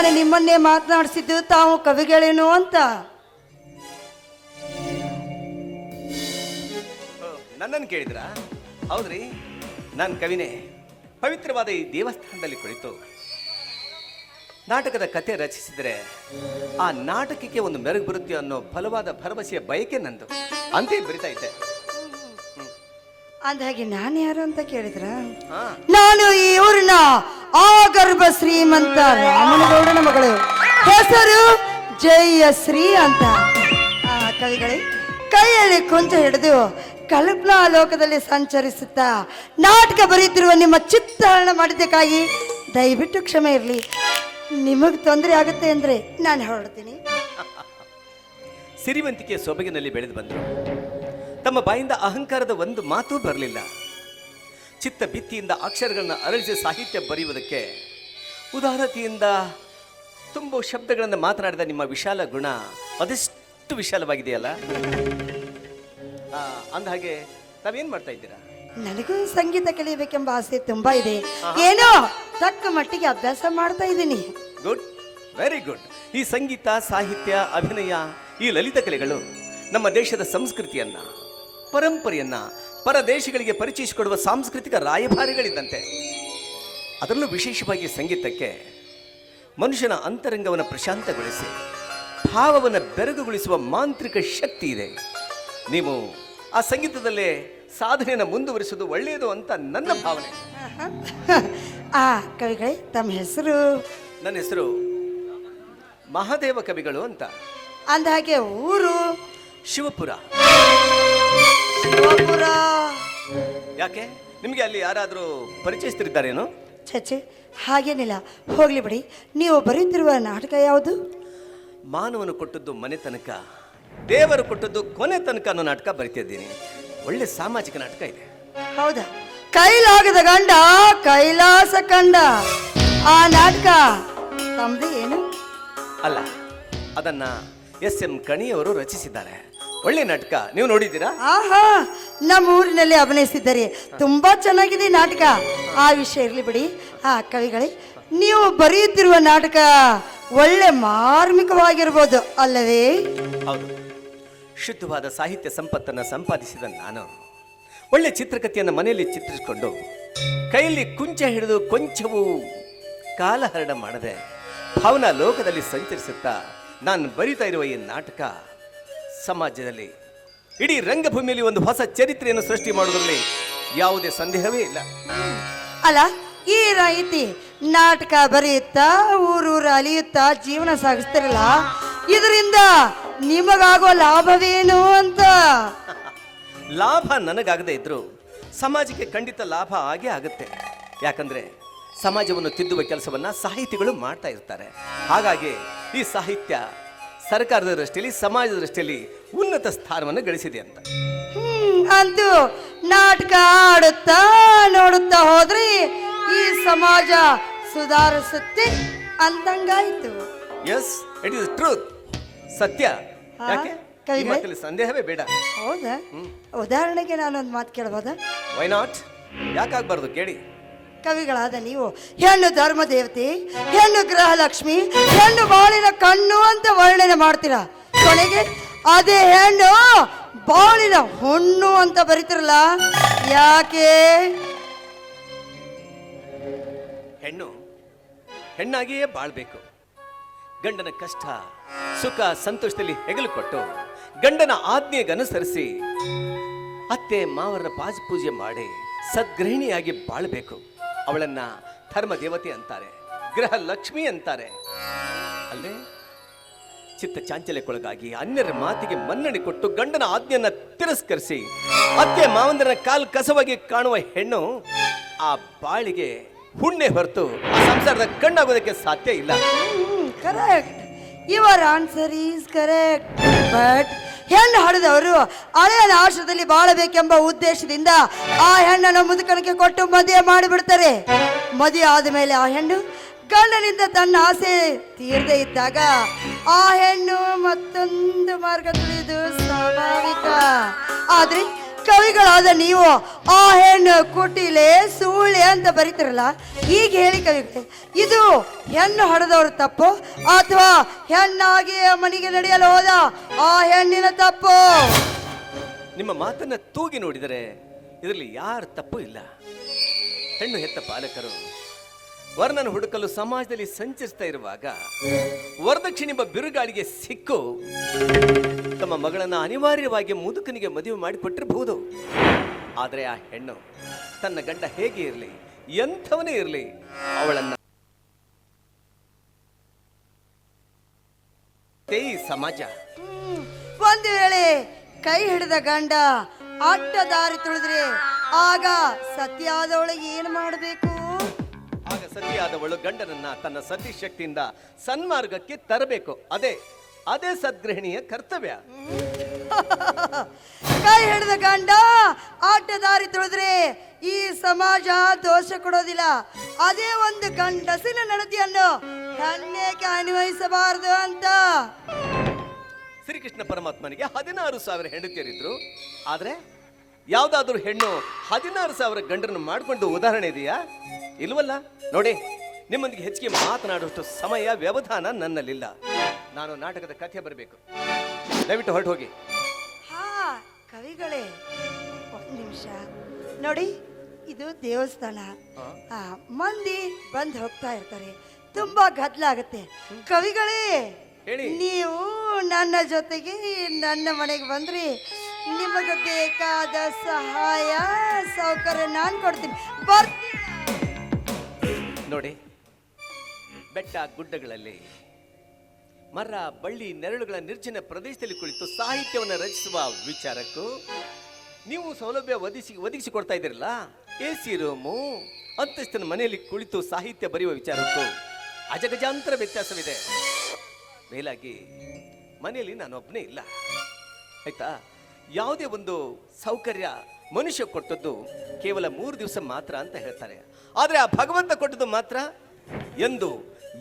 ನಾನು ನಿಮ್ಮನ್ನೇ ಮಾತನಾಡಿಸಿದ್ದು ತಾವು ಕವಿಗಳೇನು ಅಂತ. ನನ್ನನ್ನು ಕೇಳಿದ್ರ? ಹೌದ್ರಿ, ನಾನು ಕವಿನೇ. ಪವಿತ್ರವಾದ ಈ ದೇವಸ್ಥಾನದಲ್ಲಿ ಕುಳಿತು ನಾಟಕದ ಕತೆ ರಚಿಸಿದರೆ ಆ ನಾಟಕಕ್ಕೆ ಒಂದು ಮೆರುಗು ಬರುತ್ತೆ ಅನ್ನೋ ಬಲವಾದ ಭರವಸೆಯ ಬಯಕೆ ನಂದು. ಅಂತೇ ಬರಿತಾ ಇದ್ದೆ. ಅಂದಾಗೆ ನಾನು ಯಾರು ಅಂತ ಕೇಳಿದ್ರ, ನಾನು ಈ ಊರಿನ ಆಗರ್ಭ ಶ್ರೀಮಂತ ರಾಮನಗೌಡನ ಮಗಳು. ಹೆಸರು ಜಯಶ್ರೀ ಅಂತ. ಕವಿಗಳೇ, ಕೈಯಲ್ಲಿ ಕೊಂಚ ಹಿಡಿದು ಕಲ್ಪನಾ ಲೋಕದಲ್ಲಿ ಸಂಚರಿಸುತ್ತಾ ನಾಟಕ ಬರೆಯುತ್ತಿರುವ ನಿಮ್ಮ ಚಿತ್ರಹರಣ ಮಾಡಿದ್ದಕ್ಕಾಗಿ ದಯವಿಟ್ಟು ಕ್ಷಮೆ ಇರಲಿ. ನಿಮಗೆ ತೊಂದರೆ ಆಗುತ್ತೆ ಅಂದ್ರೆ ನಾನು ಹೊರಡ್ತೀನಿ. ಸಿರಿವಂತಿಕೆ ಸೊಬಗಿನಲ್ಲಿ ಬೆಳೆದು ಬಂದರು. ತಮ್ಮ ಬಾಯಿಂದ ಅಹಂಕಾರದ ಒಂದು ಮಾತೂ ಬರಲಿಲ್ಲ. ಚಿತ್ತ ಭಿತ್ತಿಯಿಂದ ಅಕ್ಷರಗಳನ್ನು ಅರಳಿಸಿ ಸಾಹಿತ್ಯ ಬರೆಯುವುದಕ್ಕೆ ಉದಾರತೆಯಿಂದ ತುಂಬ ಶಬ್ದಗಳನ್ನು ಮಾತನಾಡಿದ ನಿಮ್ಮ ವಿಶಾಲ ಗುಣ ಅದೆಷ್ಟು ವಿಶಾಲವಾಗಿದೆಯಲ್ಲ. ಅಂದಹಾಗೆ ತಾವೇನ್ ಮಾಡ್ತಾ ಇದ್ದೀರಾ? ನನಗೂ ಸಂಗೀತ ಕಲಿಯಬೇಕೆಂಬ ಆಸೆ ತುಂಬಾ ಇದೆ. ಏನೋ ತಕ್ಕ ಮಟ್ಟಿಗೆ ಅಭ್ಯಾಸ ಮಾಡ್ತಾ ಇದ್ದೀನಿ. Good, very good. ಈ ಸಂಗೀತ, ಸಾಹಿತ್ಯ, ಅಭಿನಯ, ಈ ಲಲಿತ ಕಲೆಗಳು ನಮ್ಮ ದೇಶದ ಸಂಸ್ಕೃತಿಯನ್ನ, ಪರಂಪರೆಯನ್ನ ಪರದೇಶಗಳಿಗೆ ಪರಿಚಯಿಸಿಕೊಡುವ ಸಾಂಸ್ಕೃತಿಕ ರಾಯಭಾರಿಗಳಿದ್ದಂತೆ. ಅದರಲ್ಲೂ ವಿಶೇಷವಾಗಿ ಸಂಗೀತಕ್ಕೆ ಮನುಷ್ಯನ ಅಂತರಂಗವನ್ನು ಪ್ರಶಾಂತಗೊಳಿಸಿ ಭಾವವನ್ನು ಬೆರಗುಗೊಳಿಸುವ ಮಾಂತ್ರಿಕ ಶಕ್ತಿ ಇದೆ. ನೀವು ಆ ಸಂಗೀತದಲ್ಲೇ ಸಾಧನೆಯನ್ನು ಮುಂದುವರಿಸುವುದು ಒಳ್ಳೆಯದು ಅಂತ ನನ್ನ ಭಾವನೆ. ಕವಿಗಳೇ, ತಮ್ಮ ಹೆಸರು? ನನ್ನ ಹೆಸರು ಮಹಾದೇವ ಕವಿಗಳು ಅಂತ. ಅಂದಹಾಗೆ ಊರು? ಶಿವಪುರ. ಶಿವಪುರ. ಯಾಕೆ, ನಿಮಗೆ ಅಲ್ಲಿ ಯಾರಾದರೂ ಪರಿಚಯಿಸ್ತಿದ್ದಾರೇನು? ಚಚ್ಚೆ, ಹಾಗೇನಿಲ್ಲ, ಹೋಗ್ಲಿ ಬಿಡಿ. ನೀವು ಬರೆಯುತ್ತಿರುವ ನಾಟಕ ಯಾವುದು? ಮಾನವನು ಕೊಟ್ಟದ್ದು ಮನೆ ತನಕ, ದೇವರು ಕೊಟ್ಟದ್ದು ಕೊನೆ ತನಕ ಅನ್ನೋ ನಾಟಕ ಬರಿತಿದ್ದೀನಿ. ಒಳ್ಳೆ ಸಾಮಾಜಿಕ ನಾಟಕ ಇದೆ. ಹೌದಾ? ಕೈಲಾಗದ ಗಂಡ ಕೈಲಾಸ ಕಂಡ. ಆ ನಾಟಕ ತಮ್ಮದೇ ಏನು? ಅಲ್ಲ, ಅದನ್ನ ಎಸ್.ಎಂ. ಕಣಿಯವರು ರಚಿಸಿದ್ದಾರೆ. ಒಳ್ಳೆ ನಾಟಕ, ನೀವು ನೋಡಿದ್ದೀರಾ? ಆಹಾ, ನಮ್ಮ ಊರಿನಲ್ಲಿ ಅಭಿನಯಿಸಿದ್ದಾರೆ. ತುಂಬಾ ಚೆನ್ನಾಗಿದೆ ನಾಟಕ. ಆ ವಿಷಯ ಇರಲಿ ಬಿಡಿ. ಕವಿಗಳೇ, ನೀವು ಬರೆಯುತ್ತಿರುವ ನಾಟಕ ಒಳ್ಳೆ ಮಾರ್ಮಿಕವಾಗಿರ್ಬೋದು ಅಲ್ಲವೇ? ಹೌದು. ಶುದ್ಧವಾದ ಸಾಹಿತ್ಯ ಸಂಪತ್ತನ್ನು ಸಂಪಾದಿಸಿದ ನಾನು ಒಳ್ಳೆ ಚಿತ್ರಕಥೆಯನ್ನು ಮನೆಯಲ್ಲಿ ಚಿತ್ರಿಸಿಕೊಂಡು ಕೈಯಲ್ಲಿ ಕುಂಚ ಹಿಡಿದು ಕೊಂಚವೂ ಕಾಲಹರಣ ಮಾಡದೆ ಭಾವನಾ ಲೋಕದಲ್ಲಿ ಸಂಚರಿಸುತ್ತಾ ನಾನು ಬರೀತಾ ಇರುವ ಈ ನಾಟಕ ಸಮಾಜದಲ್ಲಿ, ಇಡೀ ರಂಗಭೂಮಿಯಲ್ಲಿ ಒಂದು ಹೊಸ ಚರಿತ್ರೆಯನ್ನು ಸೃಷ್ಟಿ ಮಾಡುವುದರಲ್ಲಿ ಯಾವುದೇ ಸಂದೇಹವೇ ಇಲ್ಲ. ಅಲ್ಲ, ಈ ರೀತಿ ನಾಟಕ ಬರೆಯುತ್ತಾ ಊರೂರು ಅಲಿಯುತ್ತಾ ಜೀವನ ಸಾಗಿಸ್ತಿರಲ್ಲ, ಇದರಿಂದ ನಿಮಗಾಗೋ ಲಾಭವೇನು ಅಂತ? ಲಾಭ ನನಗಾಗದೇ ಇದ್ರು ಸಮಾಜಕ್ಕೆ ಖಂಡಿತ ಲಾಭ ಆಗೇ ಆಗುತ್ತೆ. ಯಾಕಂದ್ರೆ ಸಮಾಜವನ್ನು ತಿದ್ದುವ ಕೆಲಸವನ್ನ ಸಾಹಿತಿಗಳು ಮಾಡ್ತಾ ಇರ್ತಾರೆ. ಹಾಗಾಗಿ ಈ ಸಾಹಿತ್ಯ ಸರ್ಕಾರದ ದೃಷ್ಟಿಯಲ್ಲಿ, ಸಮಾಜದ ದೃಷ್ಟಿಯಲ್ಲಿ ಉನ್ನತ ಸ್ಥಾನವನ್ನು ಗಳಿಸಿದೆ ಅಂತ. ಅಂತೂ ನಾಟಕ ಆಡುತ್ತಾ ನೋಡುತ್ತಾ ಹೋದ್ರೆ ಈ ಸಮಾಜ ಸುಧಾರಿಸುತ್ತೆ ಅಂದಂಗಾಯ್ತು. ಎಸ್, ಇಟ್ ಇಸ್ ಟ್ರೂತ್, ಸತ್ಯ. ಯಾಕೆ, ಈ ಮಾತಲ್ಲಿ ಸಂದೇಹವೇ ಬೇಡ. ಹೌದಾ? ಉದಾಹರಣೆಗೆ ನಾನೊಂದು ಮಾತು ಕೇಳಬಹುದಾ? Why not? ಯಾಕಾಗಬಾರ್ದು, ಕೇಳಿ. ಕವಿಗಳಾದ ನೀವು ಹೆಣ್ಣು ಧರ್ಮ ದೇವತೆ, ಹೆಣ್ಣು ಗೃಹಲಕ್ಷ್ಮಿ, ಹೆಣ್ಣು ಬಾಳಿನ ಕಣ್ಣು ಅಂತ ವರ್ಣನೆ ಮಾಡ್ತೀರಾ. ಕೊನೆಗೆ ಅದೇ ಹೆಣ್ಣು ಬಾಳಿನ ಹುಣ್ಣು ಅಂತ ಬರೀತಿರಲ್ಲ, ಯಾಕೆ? ಹೆಣ್ಣು ಹೆಣ್ಣಾಗಿಯೇ ಬಾಳ್ಬೇಕು. ಗಂಡನ ಕಷ್ಟ ಸುಖ ಸಂತೋಷದಲ್ಲಿ ಹೆಗಲು ಕೊಟ್ಟು ಗಂಡನ ಆಜ್ಞೆಗನುಸರಿಸಿ ಅತ್ತೆ ಮಾವರ ಪೂಜೆ ಮಾಡಿ ಸದ್ಗೃಹಿಣಿಯಾಗಿ ಬಾಳ್ಬೇಕು. ಅವಳನ್ನ ಧರ್ಮ ದೇವತೆ ಅಂತಾರೆ, ಗೃಹ ಲಕ್ಷ್ಮಿ ಅಂತಾರೆ. ಅಲ್ಲೇ ಚಿತ್ತ ಚಾಂಚಲ್ಯಕ್ಕೊಳಗಾಗಿ ಅನ್ಯರ ಮಾತಿಗೆ ಮನ್ನಣೆ ಕೊಟ್ಟು ಗಂಡನ ಆಜ್ಞೆಯನ್ನ ತಿರಸ್ಕರಿಸಿ ಅತ್ತೆ ಮಾವಂದರ ಕಾಲು ಕಸವಾಗಿ ಕಾಣುವ ಹೆಣ್ಣು ಆ ಬಾಳಿಗೆ ಹುಣ್ಣೆ ಹೊರತು ಆ ಸಂಸಾರದ ಕಣ್ಣಾಗೋದಕ್ಕೆ ಸಾಧ್ಯ ಇಲ್ಲ. Correct, your answer is correct. But ಹೆಣ್ಣು ಹಡೆದವರು ಹಳೆಯ ಆಶ್ರದಲ್ಲಿ ಬಾಳಬೇಕೆಂಬ ಉದ್ದೇಶದಿಂದ ಆ ಹೆಣ್ಣನ್ನು ಮುದುಕನಿಗೆ ಕೊಟ್ಟು ಮದುವೆ ಮಾಡಿಬಿಡ್ತಾರೆ. ಮದುವೆ ಆದ ಮೇಲೆ ಆ ಹೆಣ್ಣು ಗಂಡನಿಂದ ತನ್ನ ಆಸೆ ತೀರದೇ ಇದ್ದಾಗ ಆ ಹೆಣ್ಣು ಮತ್ತೊಂದು ಮಾರ್ಗ ತುಳಿದು ಸ್ವಾಭಾವಿಕ. ಆದ್ರೆ ಕವಿಗಳಾದ ನೀವು ಆ ಹೆಣ್ಣು ಕುಟಿಲೆ ಸೂಳೆ ಅಂತ ಬರೀತಿರಲ್ಲ, ಈಗ ಹೇಳಿ ಕವಿಗಳೇ, ಇದು ಹೆಣ್ಣು ಹಡದವ್ರ ತಪ್ಪು ಅಥವಾ ಹೆಣ್ಣಾಗಿ ಮನೆಗೆ ನಡೆಯಲು ಹೋದ ಆ ಹೆಣ್ಣಿನ ತಪ್ಪು? ನಿಮ್ಮ ಮಾತನ್ನ ತೂಗಿ ನೋಡಿದರೆ ಇದರಲ್ಲಿ ಯಾರ ತಪ್ಪು ಇಲ್ಲ. ಹೆಣ್ಣು ಹೆತ್ತ ಪಾಲಕರು ವರ್ಣನ ಹುಡುಕಲು ಸಮಾಜದಲ್ಲಿ ಸಂಚರಿಸ್ತಾ ಇರುವಾಗ ವರದಕ್ಷಿಣೆಂಬ ಬಿರುಗಾಳಿಗೆ ಸಿಕ್ಕು ತಮ್ಮ ಮಗಳನ್ನ ಅನಿವಾರ್ಯವಾಗಿ ಮುದುಕನಿಗೆ ಮದುವೆ ಮಾಡಿಕೊಟ್ಟಿರಬಹುದು. ಆದರೆ ಆ ಹೆಣ್ಣು ತನ್ನ ಗಂಡ ಹೇಗೆ ಇರಲಿ, ಎಂಥವನೇ ಇರಲಿ, ಅವಳನ್ನ ಈ ಸಮಾಜ ಒಂದು ವೇಳೆ ಕೈ ಹಿಡಿದ ಗಂಡ ಅಡ್ಡ ದಾರಿ ತುಳಿದ್ರೆ ಆಗ ಸತ್ಯಾದವಳಿಗೆ ಏನು ಮಾಡಬೇಕು? ಆಗ ಸತಿಯಾದವಳು ಗಂಡನನ್ನ ತನ್ನ ಸತಿ ಶಕ್ತಿಯಿಂದ ಸನ್ಮಾರ್ಗಕ್ಕೆ ತರಬೇಕು. ಅದೇ ಸದ್ಗೃಹಿಣಿಯ ಕರ್ತವ್ಯ. ಕೈ ಹಿಡಿದ ಗಂಡ ಅಡ್ಡ ದಾರಿ ತುಳಿದ್ರೆ ಈ ಸಮಾಜ ದೋಷ ಕೊಡೋದಿಲ್ಲ. ಅದೇ ಒಂದು ಗಂಡಸಿನ ನಡತೆಯನ್ನು ಹೆಣ್ಣೇಕೆ ಅನ್ವಯಿಸಬಾರದು ಅಂತ ಶ್ರೀಕೃಷ್ಣ ಪರಮಾತ್ಮನಿಗೆ 16,000 ಹೆಂಡತಿಯರಿದ್ರು. ಆದ್ರೆ ಯಾವ್ದಾದ್ರೂ ಹೆಣ್ಣು 16,000 ಗಂಡರನ್ನು ಮಾಡಿಕೊಂಡು ಉದಾಹರಣೆ ಇದೆಯಾ? ಇಲ್ವಲ್ಲ. ನೋಡಿ, ನಿಮ್ಮೊಂದಿಗೆ ಹೆಚ್ಚಿಗೆ ಮಾತನಾಡುವಷ್ಟು ಸಮಯ ವ್ಯವಧಾನ ನನ್ನಲ್ಲಿಲ್ಲ. ನಾನು ನಾಟಕದ ಕಥೆ ಬರಬೇಕು. ದಯವಿಟ್ಟು ಹೊರಟು ಹೋಗಿ. ಹಾ ಕವಿಗಳೇ, ಒಂದು ನಿಮಿಷ ನೋಡಿ, ಇದು ದೇವಸ್ಥಾನ. ಮಂದಿ ಬಂದು ಹೋಗ್ತಾ ಇರ್ತಾರೆ, ತುಂಬಾ ಗದ್ದಲಾಗುತ್ತೆ. ಕವಿಗಳೇ, ಹೇಳಿ. ನೀವು ನನ್ನ ಜೊತೆಗೆ ನನ್ನ ಮನೆಗೆ ಬಂದ್ರಿ, ನಿಮಗೆ ಬೇಕಾದ ಸಹಾಯ ಸೌಕರ್ಯ ನಾನು ಕೊಡ್ತೀನಿ, ಬರ್ತೀನಿ. ನೋಡಿ, ಬೆಟ್ಟ ಗುಡ್ಡಗಳಲ್ಲಿ ಮರ ಬಳ್ಳಿ ನೆರಳುಗಳ ನಿರ್ಜನ ಪ್ರದೇಶದಲ್ಲಿ ಕುಳಿತು ಸಾಹಿತ್ಯವನ್ನು ರಚಿಸುವ ವಿಚಾರಕ್ಕೂ ನೀವು ಸೌಲಭ್ಯ ಒದಗಿಸಿಕೊಡ್ತಾ ಇದ್ದೀರಲ್ಲ, AC ರೂಮು, ಅಂತಸ್ತಿನ ಮನೆಯಲ್ಲಿ ಕುಳಿತು ಸಾಹಿತ್ಯ ಬರೆಯುವ ವಿಚಾರಕ್ಕೂ ಅಜಗಜಾಂತರ ವ್ಯತ್ಯಾಸವಿದೆ. ಮೇಲಾಗಿ ಮನೆಯಲ್ಲಿ ನಾನೊಬ್ಬನೇ ಇಲ್ಲ, ಆಯ್ತಾ? ಯಾವುದೇ ಒಂದು ಸೌಕರ್ಯ ಮನುಷ್ಯ ಕೊಟ್ಟದ್ದು ಕೇವಲ 3 ದಿವಸ ಮಾತ್ರ ಅಂತ ಹೇಳ್ತಾರೆ. ಆದರೆ ಆ ಭಗವಂತ ಕೊಟ್ಟದ್ದು ಮಾತ್ರ ಎಂದು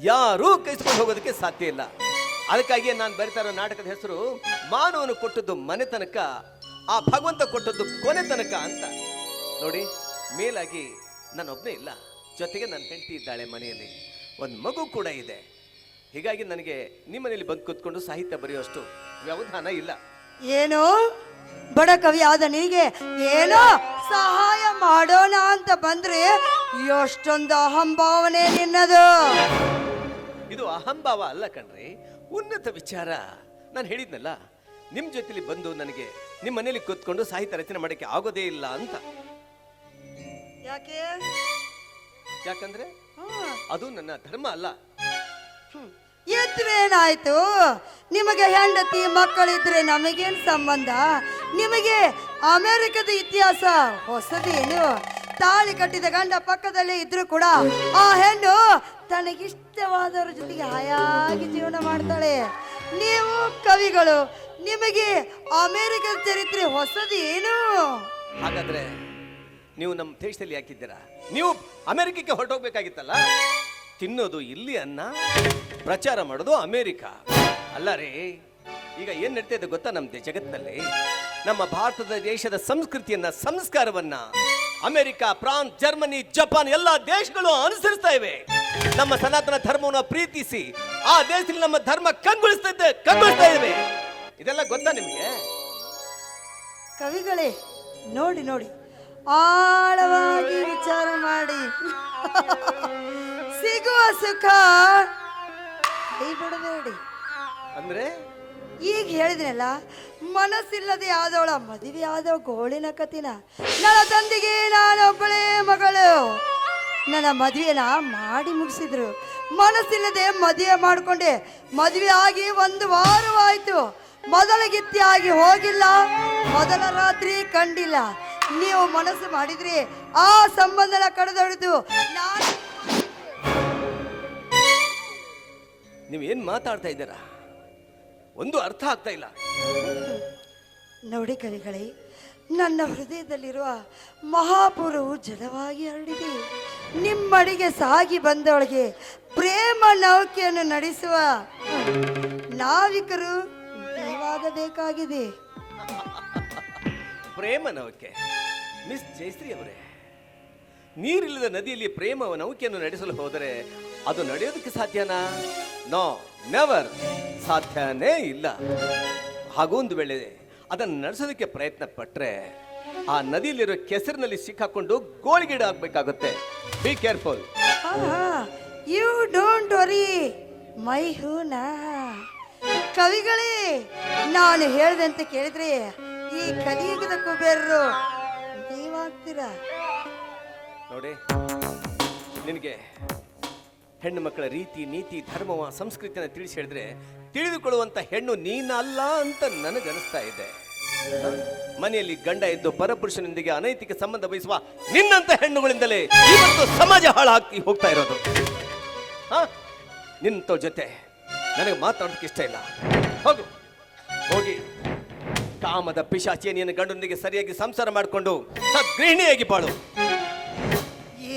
ಯಾರೂ ಕೈಸ್ಕೊಂಡು ಹೋಗೋದಕ್ಕೆ ಸಾಧ್ಯ ಇಲ್ಲ. ಅದಕ್ಕಾಗಿಯೇ ನಾನು ಬರಿತಾ ಇರೋ ನಾಟಕದ ಹೆಸರು ಮಾನವನು ಕೊಟ್ಟದ್ದು ಮನೆ ತನಕ, ಆ ಭಗವಂತ ಕೊಟ್ಟದ್ದು ಕೊನೆ ತನಕ ಅಂತ. ನೋಡಿ, ಮೇಲಾಗಿ ನಾನೊಬ್ಬನೇ ಇಲ್ಲ, ಜೊತೆಗೆ ನನ್ನ ಹೆಂಡತಿ ಇದ್ದಾಳೆ, ಮನೆಯಲ್ಲಿ ಒಂದು ಮಗು ಕೂಡ ಇದೆ. ಹೀಗಾಗಿ ನನಗೆ ನಿಮ್ಮನೇಲಿ ಬಂದು ಕೂತ್ಕೊಂಡು ಸಾಹಿತ್ಯ ಬರೆಯುವಷ್ಟು ವ್ಯವಧಾನ ಇಲ್ಲ. ಏನು ಬಡ ಕವಿ ಆದ ನಿನಗೆ ಏನೋ ಸಹಾಯ ಮಾಡೋಣ ಅಂತ ಬಂದ್ರೆ ಎಷ್ಟೊಂದು ಅಹಂಭಾವನೆ ನಿನ್ನದು. ಇದು ಅಹಂಭಾವ ಅಲ್ಲ ಕಣ್ರಿ, ಉನ್ನತ ವಿಚಾರ. ನಾನು ಹೇಳಿದ್ನಲ್ಲ, ನಿಮ್ಮ ಜೊತೆಲಿ ಬಂದು ನನಗೆ ನಿಮ್ಮ ಮನೇಲಿ ಕೂತ್ಕೊಂಡು ಸಾಹಿತ್ಯ ರಚನೆ ಮಾಡೋಕ್ಕೆ ಆಗೋದೇ ಇಲ್ಲ ಅಂತ. ಯಾಕೆ? ಯಾಕಂದ್ರೆ ಅದು ನನ್ನ ಧರ್ಮ ಅಲ್ಲ. ಇದ್ರೇನಾಯ್ತು? ನಿಮಗೆ ಹೆಂಡತಿ ಮಕ್ಕಳಿದ್ರೆ ನಮಗೇನು ಸಂಬಂಧ? ನಿಮಗೆ ಅಮೆರಿಕದ ಇತಿಹಾಸ ಹೊಸದೇನು? ತಾಳಿ ಕಟ್ಟಿದ ಗಂಡ ಪಕ್ಕದಲ್ಲೇ ಇದ್ರೂ ಕೂಡ ಆ ಹೆಣ್ಣು ತನಗಿಷ್ಟವಾದವರ ಜೊತೆಗೆ ಹಾಯಾಗಿ ಜೀವನ ಮಾಡ್ತಾಳೆ. ನೀವು ಕವಿಗಳು, ನಿಮಗೆ ಅಮೆರಿಕದ ಚರಿತ್ರೆ ಹೊಸದೇನು? ಹಾಗಾದ್ರೆ ನೀವು ನಮ್ಮ ದೇಶದಲ್ಲಿ ಯಾಕಿದ್ದೀರಾ? ನೀವು ಅಮೆರಿಕಕ್ಕೆ ಹೊರಟೋಗ್ಬೇಕಾಗಿತ್ತಲ್ಲ. ತಿನ್ನೋದು ಇಲ್ಲಿ ಅನ್ನ, ಪ್ರಚಾರ ಮಾಡೋದು ಅಮೆರಿಕ ಅಲ್ಲ ರೀ. ಈಗ ಏನ್ ನಡೀತಾ ಇದೆ ಗೊತ್ತಾ? ನಮ್ಮ ಜಗತ್ತಿನಲ್ಲಿ ನಮ್ಮ ಭಾರತದ ದೇಶದ ಸಂಸ್ಕೃತಿಯನ್ನ, ಸಂಸ್ಕಾರವನ್ನ ಅಮೆರಿಕ, ಫ್ರಾನ್ಸ್, ಜರ್ಮನಿ, ಜಪಾನ್ ಎಲ್ಲ ದೇಶಗಳು ಅನುಸರಿಸ್ತಾ ಇವೆ. ನಮ್ಮ ಸನಾತನ ಧರ್ಮವನ್ನು ಪ್ರೀತಿಸಿ ಆ ದೇಶದಲ್ಲಿ ನಮ್ಮ ಧರ್ಮ ಕಂಗೊಳಿಸ್ತಾ ಇವೆ. ಇದೆಲ್ಲ ಗೊತ್ತಾ ನಿಮಗೆ? ಕವಿಗಳೇ, ನೋಡಿ ನೋಡಿ, ಆಳವಾಗಿ ವಿಚಾರ ಮಾಡಿ. ಸಿಗುವ ಸುಖ ಕೈ ಬಿಡಬೇಡಿ. ಅಂದ್ರೆ ಈಗ ಹೇಳಿದ್ನಲ್ಲ, ಮನಸ್ಸಿಲ್ಲದೆ ಆದವಳ ಮದುವೆ ಆದವ ಗೋಳಿನ ಕತಿನ. ನನ್ನ ತಂದೆಗೆ ನಾನೊಬ್ಬಳೇ ಮಗಳು, ನನ್ನ ಮದುವೆನ ಮಾಡಿ ಮುಗಿಸಿದ್ರು. ಮನಸ್ಸಿಲ್ಲದೆ ಮದುವೆ ಮಾಡಿಕೊಂಡೆ. ಮದುವೆ ಆಗಿ 1 ವಾರವಾಯ್ತು. ಮೊದಲ ಗಿತ್ತಿ ಆಗಿ ಹೋಗಿಲ್ಲ, ಮೊದಲ ರಾತ್ರಿ ಕಂಡಿಲ್ಲ. ನೀವು ಮನಸ್ಸು ಮಾಡಿದ್ರೆ ಆ ಸಂಬಂಧನ ಕಳೆದೊಡೆದು ನಾನು. ನೀವು ಏನ್ ಮಾತಾಡ್ತಾ ಇದ್ದೀರಾ? ಒಂದು ಅರ್ಥ ಆಗ್ತಾ ಇಲ್ಲ. ನೋಡಿ ಕವಿಗಳೇ, ನನ್ನ ಹೃದಯದಲ್ಲಿರುವ ಮಹಾಪುರವು ಜಲವಾಗಿ ಹರಡಿದೆ. ನಿಮ್ಮಡಿಗೆ ಸಾಗಿ ಬಂದವಳಿಗೆ ಪ್ರೇಮ ನೌಕೆಯನ್ನು ನಡೆಸುವ ನಾವಿಕರು ನೀವಾಗಬೇಕಾಗಿದೆ. ಪ್ರೇಮ ನೌಕೆ. ಮಿಸ್ ಜಯಶ್ರೀ ಅವರೇ, ನೀರಿಲ್ಲದ ನದಿಯಲ್ಲಿ ಪ್ರೇಮ ನೌಕೆಯನ್ನು ನಡೆಸಲು ಹೋದರೆ ಅದು ನಡೆಯೋದಕ್ಕೆ ಸಾಧ್ಯನಾ? ನೋ, ನೆವರ್, ಸಾಧ್ಯನೇ ಇಲ್ಲ. ಹಾಗೊಂದು ವೇಳೆ ಅದನ್ನು ನಡೆಸೋದಕ್ಕೆ ಪ್ರಯತ್ನ ಪಟ್ಟರೆ ಆ ನದಿಯಲ್ಲಿರೋ ಕೆಸರಿನಲ್ಲಿ ಸಿಕ್ಕಾಕೊಂಡು ಗೋಳಿಗೀಡು ಆಗ್ಬೇಕಾಗುತ್ತೆ. Be careful. You don't worry ಮೈ ಹೂನಾ. ಕವಿಗಳೇ, ನಾನು ಹೇಳ್ದಂತೆ ಕೇಳಿದ್ರೆ ಈ ಕಲಿಯುಗದ ಕುಬೇರರು ನೀವಾಗ್ತೀರಾ ನೋಡಿ. ನಿನಗೆ ಹೆಣ್ಣು ಮಕ್ಕಳ ರೀತಿ ನೀತಿ ಧರ್ಮವ ಸಂಸ್ಕೃತಿಯನ್ನು ತಿಳಿಸಿ ಹೇಳಿದ್ರೆ ತಿಳಿದುಕೊಳ್ಳುವಂತ ಹೆಣ್ಣು ನೀನಲ್ಲ ಅಂತ ನನಗನಿಸ್ತಾ ಇದೆ. ಮನೆಯಲ್ಲಿ ಗಂಡ ಇದ್ದು ಪರಪುರುಷನೊಂದಿಗೆ ಅನೈತಿಕ ಸಂಬಂಧ ಬಯಸುವ ನಿನ್ನಂತ ಹೆಣ್ಣುಗಳಿಂದಲೇ ಇವತ್ತು ಸಮಾಜ ಹಾಳಾಗಿ ಹೋಗ್ತಾ ಇರೋದು. ನಿನ್ನಂತ ಜೊತೆ ನನಗೆ ಮಾತಾಡೋದಕ್ಕೆ ಇಷ್ಟ ಇಲ್ಲ. ಹೋಗು, ಹೋಗಿ ಕಾಮದ ಪಿಶಾಚಿಯ ನಿನ್ನ ಗಂಡನೊಂದಿಗೆ ಸರಿಯಾಗಿ ಸಂಸಾರ ಮಾಡಿಕೊಂಡು ಸದ್ಗೃಹಿಣಿಯಾಗಿ ಬಾಳು.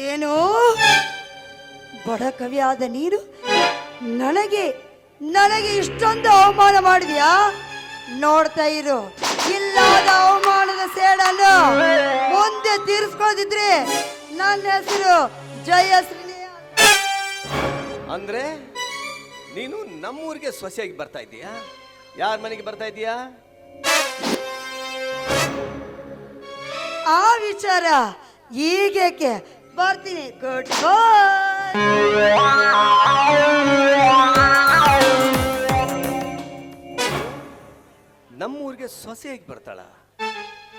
ಏನು ಬಡ ಕವಿಯಾದ ನೀನು ನನಗೆ ನನಗೆ ಇಷ್ಟೊಂದು ಅವಮಾನ ಮಾಡಿದ್ಯಾ? ನೋಡ್ತಾ ಇರು, ಇಲ್ಲದ ಅವಮಾನದ ಸೇಡನ್ನು ಮುಂದೆ ತೀರಿಸ್ಕೊಳ್ಳದಿದ್ರೆ ನನ್ನ ಹೆಸರು ಜಯಶ್ರೀ. ಅಂದ್ರೆ ನೀನು ನಮ್ಮೂರಿಗೆ ಸೊಸೆಯಾಗಿ ಬರ್ತಾ ಇದ್ದೀಯಾ? ಯಾರ ಮನೆಗೆ ಬರ್ತಾ ಇದ್ದೀಯಾ? ಆ ವಿಚಾರ ಈಗೇಕೆ, ಬರ್ತೀನಿ. ಗುಡ್ ಬಾಯ್. ನಮ್ಮೂರಿಗೆ ಸೊಸೆಯಾಗಿ ಬರ್ತಾಳ?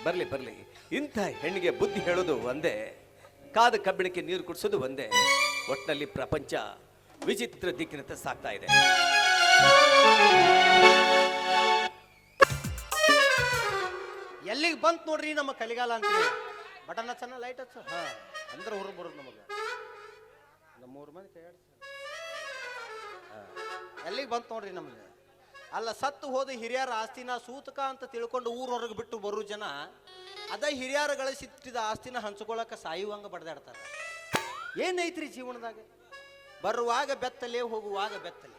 ಬರ್ಲಿ ಬರ್ಲಿ. ಇಂಥ ಹೆಣ್ಣಿಗೆ ಬುದ್ಧಿ ಹೇಳೋದು ಒಂದೇ, ಕಾದ ಕಬ್ಬಿಣಕ್ಕೆ ನೀರು ಕುಡಿಸೋದು ಒಂದೇ. ಒಟ್ಟಿನಲ್ಲಿ ಪ್ರಪಂಚ ವಿಚಿತ್ರ ದಿಕ್ಕಿನತ್ತ ಸಾಗ್ತಾ ಇದೆ. ಎಲ್ಲಿಗೆ ಬಂತು ನೋಡ್ರಿ ನಮ್ಮ ಕಲಿಗಾಲ ಅಂತೀವಿ. ಬಟನ್ ಹಚ್ಚನ, ಲೈಟ್ ಹಚ್ಚ. ಅಂದ್ರೆ ಹುರು ಬರೋದು ನಮಗೆ. ನಮ್ಮೂರು ಮಂದಿ ಕೈ ಆಡ್ಸ. ಎಲ್ಲಿಗೆ ಬಂತು ನೋಡ್ರಿ ನಮಗೆ. ಅಲ್ಲ, ಸತ್ತು ಹೋದ ಹಿರಿಯರ ಆಸ್ತಿನ ಸೂತಕ ಅಂತ ತಿಳ್ಕೊಂಡು ಊರೊರಗೆ ಬಿಟ್ಟು ಬರೋ ಜನ ಅದ ಹಿರಿಯರ ಗಳಿಸಿಟ್ಟಿದ ಆಸ್ತಿನ ಹಂಚ್ಕೊಳ್ಳೋಕೆ ಸಾಯುವಂಗ ಬಡ್ದಾಡ್ತಾರೆ. ಏನೈತ್ರಿ ಜೀವನದಾಗ? ಬರುವಾಗ ಬೆತ್ತಲೆ, ಹೋಗುವಾಗ ಬೆತ್ತಲೆ,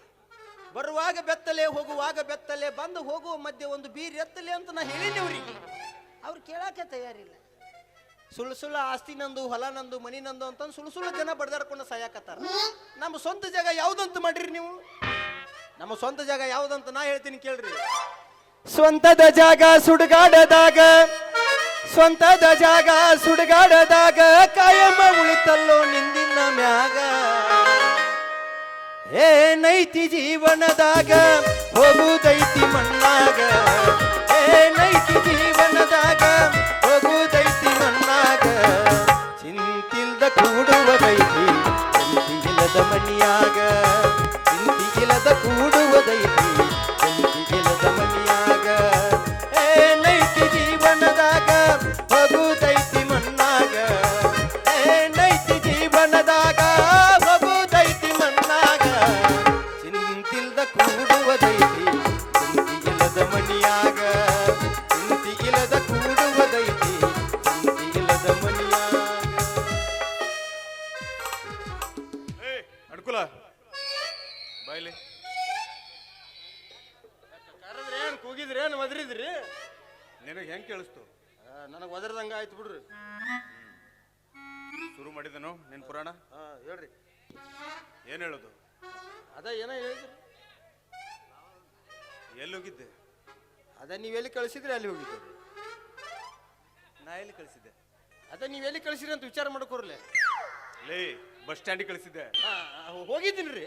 ಬರುವಾಗ ಬೆತ್ತಲೆ, ಹೋಗುವಾಗ ಬೆತ್ತಲೆ, ಬಂದು ಹೋಗುವ ಮಧ್ಯೆ ಒಂದು ಬೀರ್ ಎತ್ತಲೆ ಅಂತ ನಾ ಹೇಳಿನಿ ಅವ್ರಿಗೆ. ಅವ್ರು ಕೇಳಕ್ಕೆ ತಯಾರಿಲ್ಲ. ಸುಳ್ಳು ಸುಳ್ಳು ಆಸ್ತಿ ನಂದು, ಹೊಲ ನಂದು, ಮನಿ ನಂದು ಅಂತ ಸುಳ್ಳು ಸುಳ್ಳು ಜನ ಬಡ್ದಾಡ್ಕೊಂಡು ಸಾಯಕತ್ತಾರ. ನಮ್ಮ ಸ್ವಂತ ಜಾಗ ಯಾವ್ದಂತ ಮಾಡ್ರಿ ನೀವು? ನಮ್ಮ ಸ್ವಂತ ಜಾಗ ಯಾವ್ದಂತ ನಾ ಹೇಳ್ತೀನಿ ಕೇಳ್ರಿ. ಸ್ವಂತದ ಜಾಗ ಸುಡುಗಾಡದಾಗ, ಸ್ವಂತದ ಜಾಗ ಸುಡುಗಾಡದಾಗ ಕಾಯಮ ಉಳಿತಲ್ಲೋ ನಿಂದಿನ ಮ್ಯಾಗ. ಏನೈತಿ ಜೀವನದಾಗ ಹೋಗುದೈತಿ ಮಣ್ಣಾಗ, ಏನೈತಿ ಜೀವನದಾಗ ಹೋಗುದೈತಿ ಮಣ್ಣಾಗ. ಚಿಂತಿಲ್ದ ಕೂಡುವುದೈತಿ ಚಿಂತಿಗಿಲ್ಲದ ಮನಿಯಾಗ, ಚಿಂತಿಗಿಲ್ಲದ ಕೂಡುವುದೈತಿ ಚಿಂತಿಗಿಲ್ಲದ ಮನಿಯಾಗ. ಏನೈತಿ ಜೀವನದಾಗ ಹೋಗುದೈತಿ ಮಣ್ಣಾಗ, ಏನೈತಿ ಜೀವನದಾಗ ಹೋಗುದೈತಿ ಮಣ್ಣಾಗ. ಚಿಂತಿಲ್ದ ಕೂಡುವುದೈತಿ ಚಿಂತಿಗಿಲ್ಲದ ಮನಿಯಾಗ, ಚಿಂತಿಗಿಲ್ಲದ ಕೂಡುವುದೈತಿ ಚಿಂತಿಗಿಲ್ಲದ ಮನಿಯಾಗ. ಅನುಕೂಲ ಬಾಯ್ಲಿ. ಕರೆದ್ರೆ ಏನು ಕೂಗಿದ್ರಿ, ಏನು ಒದರಿದ್ರಿ? ನಿನಗೆ ಹೆಂಗೆ ಕೇಳಿಸ್ತು? ನನಗೆ ಒದರ್ದಂಗ ಆಯ್ತು ಬಿಡ್ರಿ. ಶುರು ಮಾಡಿದನು ನಿನ್ನ ಪುರಾಣ? ಹೇಳ್ರಿ. ಏನು ಹೇಳೋದು? ಅದ ಏನೋ ಹೇಳಿದ್ರಿ. ಎಲ್ಲಿ ಹೋಗಿದ್ದೆ? ಅದ ನೀವೆಲ್ಲಿ ಕಳಿಸಿದ್ರಿ ಅಲ್ಲಿ ಹೋಗಿದ್ದೆ. ನಾ ಎಲ್ಲಿ ಕಳಿಸಿದ್ದೆ? ಅದ ನೀವೆಲ್ಲಿ ಕಳಿಸಿರಿ ಅಂತ ವಿಚಾರ ಮಾಡ್ಕೊರ್ಲೆ. ಲೇ, ಬಸ್ ಸ್ಟ್ಯಾಂಡಿಗೆ ಕಳಿಸಿದ್ದೆ. ಹೋಗಿದ್ದೀನಿ ರೀ.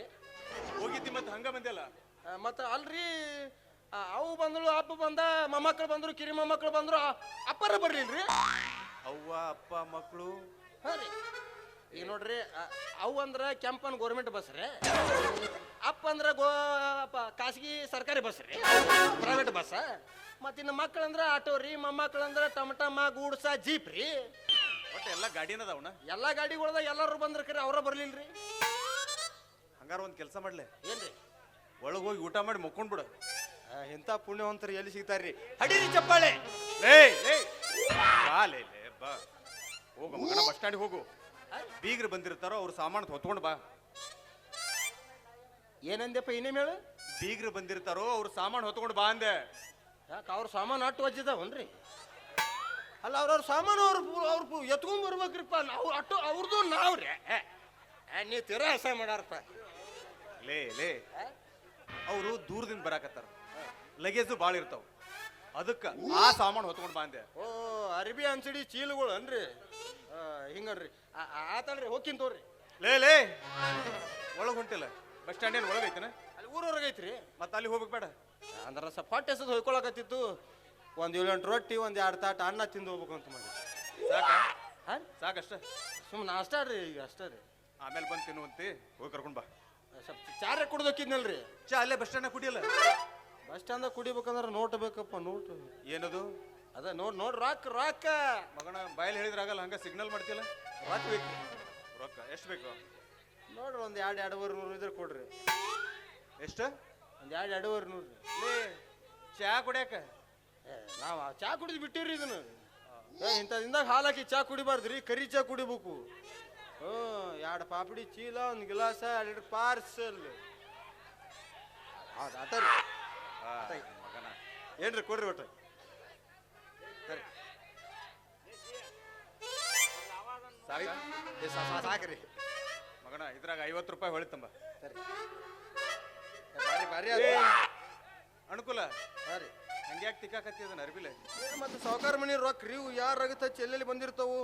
ಹೋಗಿದ್ದಿ ಮತ್ತೆ ಹಂಗ ಬಂದೆಲ್ಲ? ಮತ್ತು ಅಲ್ರಿ, ಅವು ಬಂದಳು, ಅಪ್ಪ ಬಂದ, ಮೊಮ್ಮಕ್ಕಳು ಬಂದರು, ಕಿರಿ ಮೊಮ್ಮಕ್ಕಳು ಬಂದರು, ಅಪ್ಪರ ಬರ್ಲಿಲ್ರಿ. ಅವ್ವ ಅಪ್ಪ ಮಕ್ಕಳು. ಹಾಂ ರೀ. ಈಗ ನೋಡ್ರಿ, ಅವು ಅಂದ್ರೆ ಕೆಂಪನ್ ಗೋರ್ಮೆಂಟ್ ಬಸ್ ರೀ, ಅಪ್ಪ ಅಂದ್ರೆ ಖಾಸಗಿ ಸರ್ಕಾರಿ ಬಸ್ ರೀ, ಪ್ರೈವೇಟ್ ಬಸ್. ಮತ್ತಿನ್ನು ಮಕ್ಕಳಂದ್ರೆ ಆಟೋ ರೀ, ಮೊಮ್ಮಕ್ಕಳಂದ್ರೆ ಟಮಟಮ, ಗೂಡ್ಸ, ಜೀಪ್ ರೀ. ಒಟ್ಟು ಎಲ್ಲ ಗಾಡಿನ ಅದಾವಣ? ಎಲ್ಲ ಗಾಡಿಗಳ್ದಾಗ ಎಲ್ಲರೂ ಬಂದ್ರೆ ಕರೆ ಅವರ ಬರ್ಲಿಲ್ರಿ. ಹಂಗಾರ ಒಂದು ಕೆಲಸ ಮಾಡ್ಲೆ. ಏನ್ರಿ? ಒಳಗೆ ಹೋಗಿ ಊಟ ಮಾಡಿ ಮುಕ್ಕೊಂಡ್ಬಿಡು. ಇಂಥ ಪುಣ್ಯವಂತರು ಎಲ್ಲಿ ಸಿಗ್ತಾರ್ರಿ? ಹಡೀರಿ ಚಪ್ಪಾಳೆ. ಲೇ ಲೇ ಬಾ, ಲೇ ಲೇ ಬಾ, ಹೋಗು ಮಗನ, ಬಸ್ ಸ್ಟ್ಯಾಂಡಿಗೆ ಹೋಗು. ಬೀಗ್ರು ಬಂದಿರ್ತಾರೋ ಅವ್ರ ಸಾಮಾನು ಹೊತ್ಕೊಂಡು ಬಾ. ಏನಂದ್ಯಪ್ಪ, ಇನ್ನೇಮ್ ಹೇಳು? ಬೀಗ್ರು ಬಂದಿರ್ತಾರೋ ಅವ್ರ ಸಾಮಾನು ಹೊತ್ಕೊಂಡು ಬಾ ಅಂದೆ. ಯಾಕೆ ಅವ್ರ ಸಾಮಾನು ಅಟ್ಟು ವಜ್ಜಿದಾವನ್ರಿ? ಅಲ್ಲ ಅವ್ರವ್ರ ಸಾಮಾನು ಅವ್ರು ಎತ್ಕೊಂಡ್ ಬರ್ಬೇಕ್ರಿಪ್ಪ ನಾವು ಅಟ್ಟು ಅವ್ರದ್ದು ನಾವ್ರಿ ನೀವು ತೀರಾ ಹಸ ಮಾಡಾರಪ್ಪ. ಲೇ ಅವರು ದೂರದಿಂದ ಬರಾಕತ್ತಾರ, ಲಗೇಜು ಭಾಳ ಇರ್ತಾವ, ಅದಕ್ಕೆ ಆ ಸಾಮಾನು ಹೊತ್ಕೊಂಡು ಬಂದೆ. ಓ ಅರ್ಬಿ ಅನ್ಸಡಿ ಚೀಲಗಳು ಅನ್ರಿ, ಹಿಂಗನ್ರಿ ಆತಲ್ರಿ ಹೋಗ್ಕಿನ್ ತೋರಿ. ಲೇ ಒಳಗೆ ಹೊಂಟಿಲ್ಲ, ಬಸ್ ಸ್ಟ್ಯಾಂಡ್ ಏನು ಒಳಗೈತನ? ಅಲ್ಲಿ ಊರವರೆಗೈತ್ರಿ. ಮತ್ತೆ ಅಲ್ಲಿ ಹೋಗ್ಬೇಕು ಬೇಡ? ಅಂದ್ರೆ ಸ್ವಲ್ಪ ಪಟ್ಟು ಹೆಸರು ಹೊಯ್ಕೊಳಕತ್ತಿತ್ತು. ಒಂದು 7-8 ರೊಟ್ಟಿ, ಒಂದು 2 ತಾಟ ಅನ್ನ ತಿಂದು ಹೋಗ್ಬೇಕು ಅಂತ ಮಾಡಿ. ಸಾಕಷ್ಟ? ಸುಮ್ಮನೆ ನಾಷ್ಟ ರೀ, ಈಗ ಅಷ್ಟೇ ರೀ. ಆಮೇಲೆ ಬಂದು ತಿನ್ನುವಂತೆ, ಹೋಗಿ ಕರ್ಕೊಂಡು ಬಾ. ಸ್ವಲ್ಪ ಚಾರೆ ಕುಡ್ದೋಕಿದ್ನಲ್ರಿ. ಚಾ ಅಲ್ಲೇ ಬಸ್ ಸ್ಟ್ಯಾಂಡ್ ಕುಡಿಯಲ್ಲ? ಬಸ್ ಸ್ಟ್ಯಾಂದಾಗ ಕುಡಿಬೇಕಂದ್ರೆ ನೋಟ್ ಬೇಕಪ್ಪ, ನೋಟ್. ಏನದು? ಅದ ನೋಡ್ ರೊಕ್ಕ ಮಗನ ಬಾಯಲ್ಲಿ ಹೇಳಿದ್ರಾಗಲ್ಲ, ಹಂಗ ಸಿಗ್ನಲ್ ಮಾಡ್ತಿಲ್ಲ. ರೊಕ್ಕ ಬೇಕು. ರೊಕ್ಕ ಎಷ್ಟು ಬೇಕು ನೋಡ್ರಿ, ಒಂದು 2-2.25 ಇದ್ರೆ ಕೊಡ್ರಿ. ಎಷ್ಟು? ಒಂದು 2-2.25 ಲೇ ಚಾ ಕುಡಿಯಾಕ ನಾವು ಚಾ ಕುಡಿದು ಬಿಟ್ಟಿವ್ರಿ ಇದನ್ನ. ಇಂಥದಿಂದಾಗ ಹಾಲಾಕಿ ಚಾ ಕುಡಿಬಾರ್ದ್ರಿ, ಕರಿ ಚಾ ಕುಡಿಬೇಕು. 2 ಪಾಪಡಿ ಚೀಲ, 1 ಗಿಲಾಸ, 2 ಲೀಟರ್ ಪಾರ್ಸಲ್. ಆತರಿ ಮಗನ. ಏನ್ರಿ ಕೊಡ್ರಿ ಒಟ್ಟು. ಸರಿ ಸಾಕ್ರಿ ಮಗನ, ಇದ್ರಾಗ 50 ರೂಪಾಯಿ ಹೊಳಿತಂಬ. ಸರಿ ಬಾರಿ ಅನುಕೂಲ. ಸರಿ ಹಂಗ್ಯಾಕೆ ತಿಕ್ಕಾಕತ್ತಿ ಅದನ್ನ ಅರ್ಬಿಲೆ? ಮತ್ತೆ ಸಾವುಕಾರ ಮನಿ ರೊಕ್ಕ ರೀ ಯಾರಾಗತ್ತ ಚೆಲ್ಲೆಲ್ಲಿ ಬಂದಿರ್ತಾವು,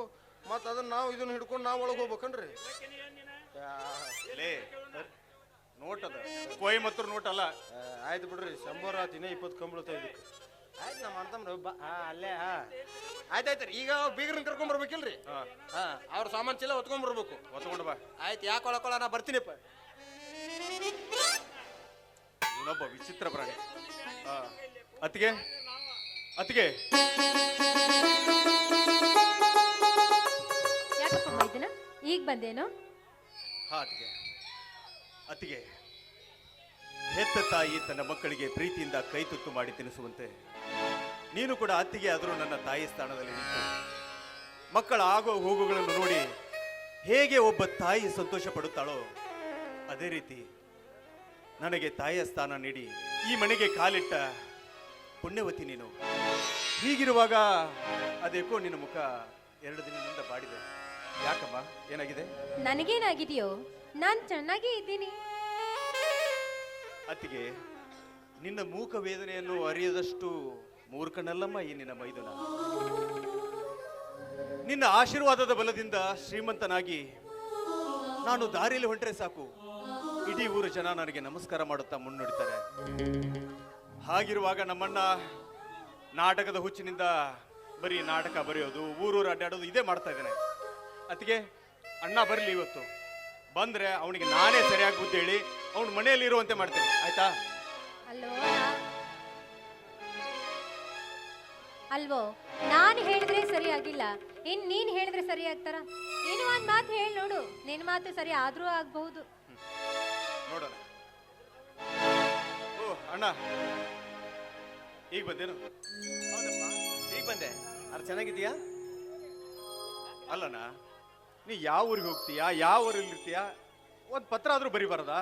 ಮತ್ತೆ ಅದನ್ನ ನಾವು ಇದನ್ನ ಹಿಡ್ಕೊಂಡು ನಾವು ಒಳಗೆ ಹೋಗ್ಬೇಕನ್ರಿ. ಲೇ ನೋಟ್ ಅದ, ಕೊಯಮತ್ತೂರು ನೋಟ್ ಅಲ್ಲ. ಆಯ್ತು ಬಿಡ್ರಿ, 100 ದಿನ 20 ಕಂಬಳುತ್ತ ಇದಕ್ಕೆ. ಆಯ್ತು ನಾ ಮಾಡ್ತಮ್ರಿ. ಅಲ್ಲೇ ಆಯ್ತಾಯ್ತು. ಈಗ ಬೀಗ್ರನ್ನ ಕರ್ಕೊಂಬರ್ಬೇಕಿಲ್ರಿ? ಅವ್ರ ಸಾಮಾನು ಚೀಲ ಹೊತ್ಕೊಂಡ್ಬರ್ಬೇಕು. ಹೊತ್ಕೊಂಡು ಬಾ. ಆಯ್ತು, ಯಾಕೆ ಒಳಕೊಳ ನಾ ಬರ್ತೀನಿಪ್ಪ. ಇವನೊಬ್ಬ ವಿಚಿತ್ರ ಪ್ರಾಣಿ. ಅತ್ತಿಗೆ ಯಾಕಪ್ಪ ಮೈದನ ಈಗ ಬಂದೇನು? ಅತ್ತಿಗೆ, ಹೆತ್ತ ತಾಯಿ ತನ್ನ ಮಕ್ಕಳಿಗೆ ಪ್ರೀತಿಯಿಂದ ಕೈ ತುತ್ತು ಮಾಡಿ ತಿನ್ನಿಸುವಂತೆ ನೀನು ಕೂಡ ಅತ್ತಿಗೆ ಆದರೂ ನನ್ನ ತಾಯಿ ಸ್ಥಾನದಲ್ಲಿ ನಿಂತು ಮಕ್ಕಳ ಆಗೋ ಹೋಗುಗಳನ್ನು ನೋಡಿ ಹೇಗೆ ಒಬ್ಬ ತಾಯಿ ಸಂತೋಷ ಪಡುತ್ತಾಳೋ ಅದೇ ರೀತಿ ನನಗೆ ತಾಯಿಯ ಸ್ಥಾನ ನೀಡಿ ಈ ಮನೆಗೆ ಕಾಲಿಟ್ಟ ಪುಣ್ಯವತಿ ನೀನು. ಹೀಗಿರುವಾಗ ಅದೇಕೋ ನಿನ್ನ ಮುಖ 2 ದಿನದಿಂದ ಬಾಡಿದೆ. ಯಾಕಮ್ಮ, ಏನಾಗಿದೆ? ನನಗೇನಾಗಿದೆಯೋ, ನಾನು ಚೆನ್ನಾಗೇ ಇದ್ದೀನಿ. ಅತ್ತಿಗೆ, ನಿನ್ನ ಮೂಕ ವೇದನೆಯನ್ನು ಅರಿಯದಷ್ಟು ಮೂರ್ಖನಲ್ಲಮ್ಮ ಈ ನಿನ್ನ ಮೈದುನ. ನಿನ್ನ ಆಶೀರ್ವಾದದ ಬಲದಿಂದ ಶ್ರೀಮಂತನಾಗಿ ನಾನು ದಾರಿಯಲ್ಲಿ ಹೊಂಟ್ರೆ ಸಾಕು, ಇಡೀ ಊರು ಜನ ನನಗೆ ನಮಸ್ಕಾರ ಮಾಡುತ್ತಾ ಮುನ್ನುಡಿತಾರೆ. ಹಾಗಿರುವಾಗ ನಮ್ಮಣ್ಣ ನಾಟಕದ ಹುಚ್ಚಿನಿಂದ ಬರೀ ನಾಟಕ ಬರೆಯೋದು, ಊರೂರು ಅಡ್ಡಾಡೋದು ಇದೇ ಮಾಡ್ತಾ ಇದ್ದಾನೆ. ಅತ್ತಿಗೆ, ಅಣ್ಣ ಬರಲಿ, ಇವತ್ತು ಬಂದ್ರೆ ಅವನಿಗೆ ನಾನೇ ಸರಿಯಾಗಿ ಬುದ್ಧಿ ಹೇಳಿ ಅವನು ಮನೆಯಲ್ಲಿ ಇರುವಂತೆ ಮಾಡ್ತೇನೆ, ಆಯ್ತಾ? ಅಲ್ವೋ, ನಾನು ಹೇಳಿದ್ರೆ ಸರಿ ಆಗಿಲ್ಲ, ನೀನ್ ಹೇಳಿದ್ರೆ ಸರಿ ಆಗ್ತಾರ? ನೀನು ಒಂದ್ ಮಾತು ಹೇಳಿ ನೋಡು, ನಿನ್ ಮಾತು ಸರಿ ಆದ್ರೂ ಆಗ್ಬಹುದು. ನೋಡೋಣ. ಓ ಅಣ್ಣ, ಈಗ ಬಂದೇನು? ಈಗ ಬಂದೆ. ಚೆನ್ನಾಗಿದೀಯಾ? ಅಲ್ಲಣ್ಣ, ನೀ ಯಾವ ಊರಿಗೆ ಹೋಗ್ತೀಯಾ, ಯಾವ ಊರಲ್ಲಿ ಇರ್ತೀಯಾ, ಒಂದ್ ಪತ್ರ ಆದ್ರೂ ಬರಿಬಾರದಾ?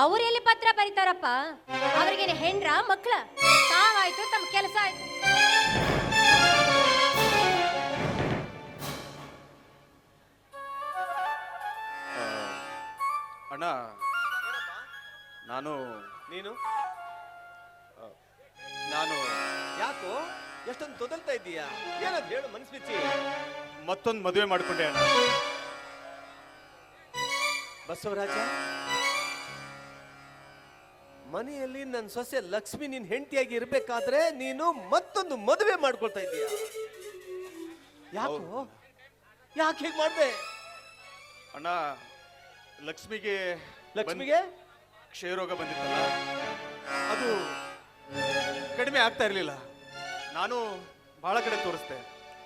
ಅವ್ರು ಎಲ್ಲಿ ಪತ್ರ ಬರೀತಾರಪ್ಪ? ಅವ್ರಿಗೇನೆ ಹೆಂಡ್ರ ಮಕ್ಳ? ತಾವಾಯ್ತು, ತಮ್ಮ ಕೆಲಸ ಆಯ್ತು. ಅಣ್ಣ, ನೀನು ಯಾಕೋ ಎಷ್ಟೊಂದು ತೊದಲ್ತಾ ಇದ್ದೀಯಾ? ಏನದು ಹೇಳು, ಮನಸ್ಸು ಬಿಚ್ಚಿ. ಮತ್ತೊಂದು ಮದುವೆ ಮಾಡ್ಕೊಂಡೆ ಅಣ್ಣ. ಬಸವರಾಜ, ಮನೆಯಲ್ಲಿ ನನ್ನ ಸೊಸೆ ಲಕ್ಷ್ಮಿ ನಿನ್ ಹೆಂಡತಿಯಾಗಿ ಇರ್ಬೇಕಾದ್ರೆ ನೀನು ಮತ್ತೊಂದು ಮದುವೆ ಮಾಡ್ಕೊಳ್ತಾ ಇದ್ದೀಯ. ಯಾಕೋ, ಯಾಕೆ ಹೀಗೆ ಮಾಡ್ದೆ? ಅಣ್ಣ, ಲಕ್ಷ್ಮಿಗೆ ಕ್ಷಯರೋಗ ಬಂದಿತ್ತಲ್ಲ, ಅದು ಕಡಿಮೆ ಆಗ್ತಾ ಇರಲಿಲ್ಲ. ನಾನು ಬಹಳ ಕಡೆ ತೋರಿಸ್ದೆ,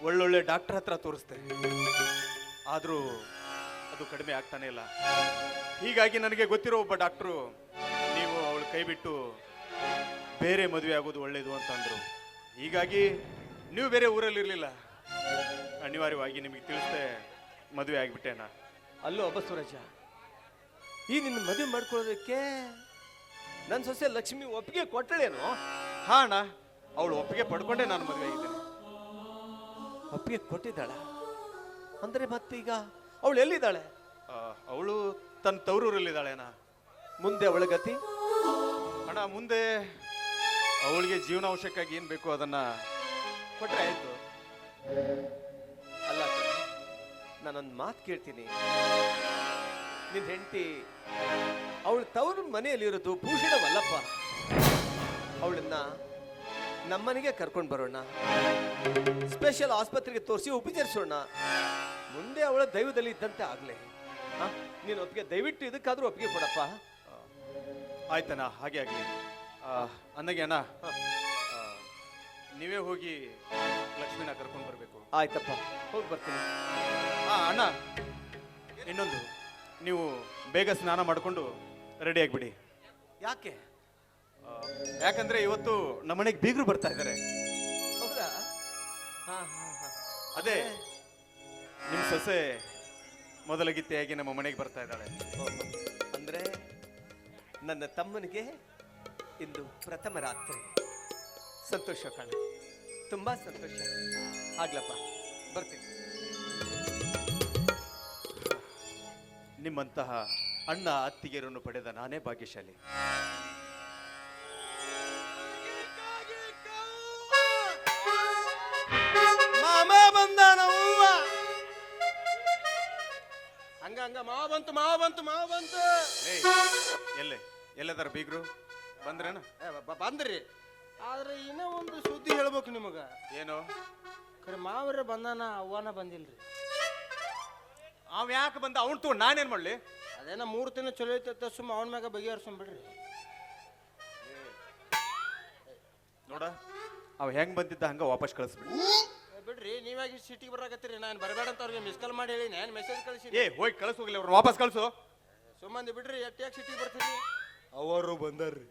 ಒಳ್ಳೊಳ್ಳೆ ಡಾಕ್ಟರ್ ಹತ್ರ ತೋರಿಸ್ದೆ, ಆದರೂ ಅದು ಕಡಿಮೆ ಆಗ್ತಾನೆ ಇಲ್ಲ. ಹೀಗಾಗಿ ನನಗೆ ಗೊತ್ತಿರೋ ಒಬ್ಬ ಡಾಕ್ಟ್ರು, ನೀವು ಅವಳು ಕೈ ಬಿಟ್ಟು ಬೇರೆ ಮದುವೆ ಆಗೋದು ಒಳ್ಳೇದು ಅಂತ ಅಂದರು. ಹೀಗಾಗಿ ನೀವು ಬೇರೆ ಊರಲ್ಲಿ ಇರಲಿಲ್ಲ, ಅನಿವಾರ್ಯವಾಗಿ ನಿಮಗೆ ತಿಳಿಸ್ದೆ ಮದುವೆ ಆಗಿಬಿಟ್ಟೆ ಅಣ್ಣ. ಅಲ್ಲೋ ಬಸವರಾಜ, ಈ ನಿನ್ನ ಮದುವೆ ಮಾಡ್ಕೊಳ್ಳೋದಕ್ಕೆ ನನ್ನ ಸೊಸೆ ಲಕ್ಷ್ಮಿ ಒಪ್ಪಿಗೆ ಕೊಟ್ಟಳೇನೋ? ಹಾ ಅಣ್ಣ, ಅವಳು ಒಪ್ಪಿಗೆ ಪಡ್ಕೊಂಡೆ ನಾನು ಮದುವೆ ಆಗಿದ್ದೇನೆ. ಒಪ್ಪಿಗೆ ಕೊಟ್ಟಿದ್ದಾಳ ಅಂದ್ರೆ ಮತ್ತೀಗ ಅವಳು ಎಲ್ಲಿದ್ದಾಳೆ? ಅವಳು ತನ್ನ ತವರೂರಲ್ಲಿದ್ದಾಳೆ ಅಣ್ಣ. ಮುಂದೆ ಅವಳ ಗತಿ? ಅಣ್ಣ ಮುಂದೆ ಅವಳಿಗೆ ಜೀವನಾವಶ್ಯಕ್ಕಾಗಿ ಏನು ಬೇಕು ಅದನ್ನ ಕೊಟ್ರೆ ಆಯ್ತು. ಅಲ್ಲ ಕಣೆ, ನಾನೊಂದು ಮಾತು ಕೇಳ್ತೀನಿ. ನಿನ್ನ ಹೆಂಡತಿ ಅವಳು ತವರು ಮನೆಯಲ್ಲಿರೋದು ಭೂಷಣವಲ್ಲಪ್ಪ. ಅವಳನ್ನ ನಮ್ಮನೆಗೆ ಕರ್ಕೊಂಡು ಬರೋಣ, ಸ್ಪೆಷಲ್ ಆಸ್ಪತ್ರೆಗೆ ತೋರಿಸಿ ಉಪಚರಿಸೋಣ. ಮುಂದೆ ಅವಳ ದೈವದಲ್ಲಿ ಇದ್ದಂತೆ ಆಗ್ಲೇ. ನೀನು ಒಪ್ಪಿಗೆ ದಯವಿಟ್ಟು ಇದಕ್ಕಾದ್ರೂ ಒಪ್ಪಿಗೆ ಕೊಡಪ್ಪ. ಆಯ್ತಣ್ಣ, ಹಾಗೆ ಆಗಲಿ. ಅನ್ನಗೆ ಅಣ್ಣ, ನೀವೇ ಹೋಗಿ ಲಕ್ಷ್ಮಿನ ಕರ್ಕೊಂಡು ಬರಬೇಕು. ಆಯ್ತಪ್ಪ, ಹೋಗಿ ಬರ್ತೀನಿ. ಅಣ್ಣ, ಇನ್ನೊಂದು, ನೀವು ಬೇಗ ಸ್ನಾನ ಮಾಡಿಕೊಂಡು ರೆಡಿ ಆಗಿಬಿಡಿ. ಯಾಕೆ? ಯಾಕಂದ್ರೆ ಇವತ್ತು ನಮ್ಮನೆಗೆ ಬೀಗರು ಬರ್ತಾ ಇದ್ದಾರೆ. ಹೌದಾ? ಹಾ ಹಾ ಹಾ. ಅದೇ ನಿಮ್ಮ ಸೊಸೆ ಮೊದಲ ಗೀತೆಯಾಗಿ ನಮ್ಮ ಮನೆಗೆ ಬರ್ತಾ ಇದ್ದಾಳೆ. ಅಂದ್ರೆ ನನ್ನ ತಮ್ಮನಿಗೆ ಇಂದು ಪ್ರಥಮ ರಾತ್ರಿ. ಸಂತೋಷ ಕಣ, ತುಂಬಾ ಸಂತೋಷ. ಆಗ್ಲಪ್ಪ, ಬರ್ತೀನಿ. ನಿಮ್ಮಂತಹ ಅಣ್ಣ ಅತ್ತಿಗೆಯರನ್ನು ಪಡೆದ ನಾನೇ ಭಾಗ್ಯಶಾಲಿ. ಮಾಮ ಬಂದಾನ. ಹಂಗ ಮಾವ ಬಂತು, ಮಾವ ಬಂತು, ಮಾವ ಬಂತು. ಎಲ್ಲದಾರ ಬೀಗರು ಬಂದ್ರೇನ? ಬಂದ್ರಿ. ಆದ್ರೆ ಇನ್ನೂ ಒಂದು ಸುದ್ದಿ ಹೇಳ್ಬೇಕು ನಿಮಗ. ಏನು? ಖರೆ ಮಾವರೇ ಬಂದಾನ, ಅವ್ವನ ಬಂದಿಲ್ರಿ. ಅವ್ ಯಾಕೆ ಬಂದ? ಅವ್ನು ತಗೊಂಡು ನಾನೇನ್ ಮಾಡ್ಲಿ? ಅದೇನ 3 ದಿನ ಚಲೋ ಐತೆ, ಸುಮ್ಮ ಅವನ ಮ್ಯಾಗ ಬಗೆಹರಿಸ್ಕೊಂಡ್ಬಿಡ್ರಿ. ನೋಡ, ಅವ್ ಹೆಂಗ್ ಬಂದಿದ್ದ ಹಂಗ ವಾಪಸ್ ಕಳಿಸ್ಬಿಡಿ. ಬಿಡ್ರಿ, ನೀವಾಗಿ ಸಿಟಿಗೆ ಬರಾಕತ್ತೀರಿ. ನಾನು ಬರಬೇಡ ಅಂತ ಅವ್ರಿಗೆ ಮಿಸ್ ಕಾಲ್ ಮಾಡಿ ಹೇಳಿ, ನಾನು ಮೆಸೇಜ್ ಕಳಿಸಿ. ಹೋಗಿ ಕಳಿಸ್ ಹೋಗ್ಲಿ, ಅವ್ರು ವಾಪಸ್ ಕಳ್ಸು. ಸುಮ್ಮಂದಿ ಬಿಡ್ರಿ, ಯಾಕೆ ಸಿಟಿಗೆ ಬರ್ತೀರಿ? ಅವರು ಬಂದಾರ್ರಿ.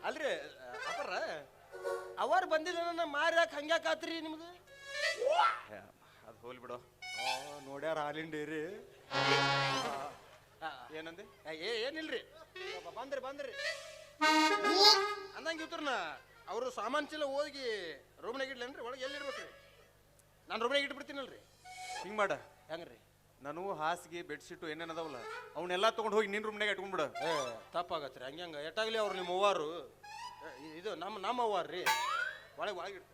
ಅಲ್ರಿ ಅಪ್ಪರ, ಅವರು ಬಂದಿಲ್ಲ ಮಾರಿ ಯಾಕೆ ಹಂಗ್ಯಾಕೆ ಆತ್ರಿ ನಿಮ್ದು? ಅದು ಹೋಗ್ಲಿ ಬಿಡು. ನೋಡ್ಯಾರ ಹಾಲಿನ ಡೈರಿ. ಏನಂದೆ? ಏನಿಲ್ರಿ, ಬಂದ್ರಿ ಅಂದಂಗೆ ಇವ್ರನ್ನ ಅವರು ಸಾಮಾನು ಚೀಲ ಹೋಗಿ ರೂಮ್ನಾಗ ಇಡ್ಲೇನ್ರಿ? ಒಳಗೆ ಎಲ್ಲಿರ್ಬೇಕ್ರಿ? ನಾನು ರೂಮ್ನಾಗ ಇಟ್ಬಿಡ್ತೀನಲ್ರಿ. ಹಿಂಗ್ ಮಾಡ. ಹೆಂಗ್ರಿ? ನಾನು ಹಾಸಿಗೆ ಬೆಡ್ಶೀಟು ಏನೇನದಾವಲ್ಲ ಅವನ್ನೆಲ್ಲ ತಗೊಂಡು ಹೋಗಿ ನಿನ್ ರೂಮ್ನಾಗ ಇಟ್ಕೊಂಡ್ಬಿಡ. ತಪ್ಪಾಗತ್ರಿ. ಹಂಗೆ ಎಟ್ಟಾಗ್ಲಿ ಅವ್ರು ನಿಮ್ಮ ಅವ್ವಾರು, ಇದು ನಮ್ಮ ಅವ್ವಾರು ರೀ. ಒಳಗಿಡ್ತ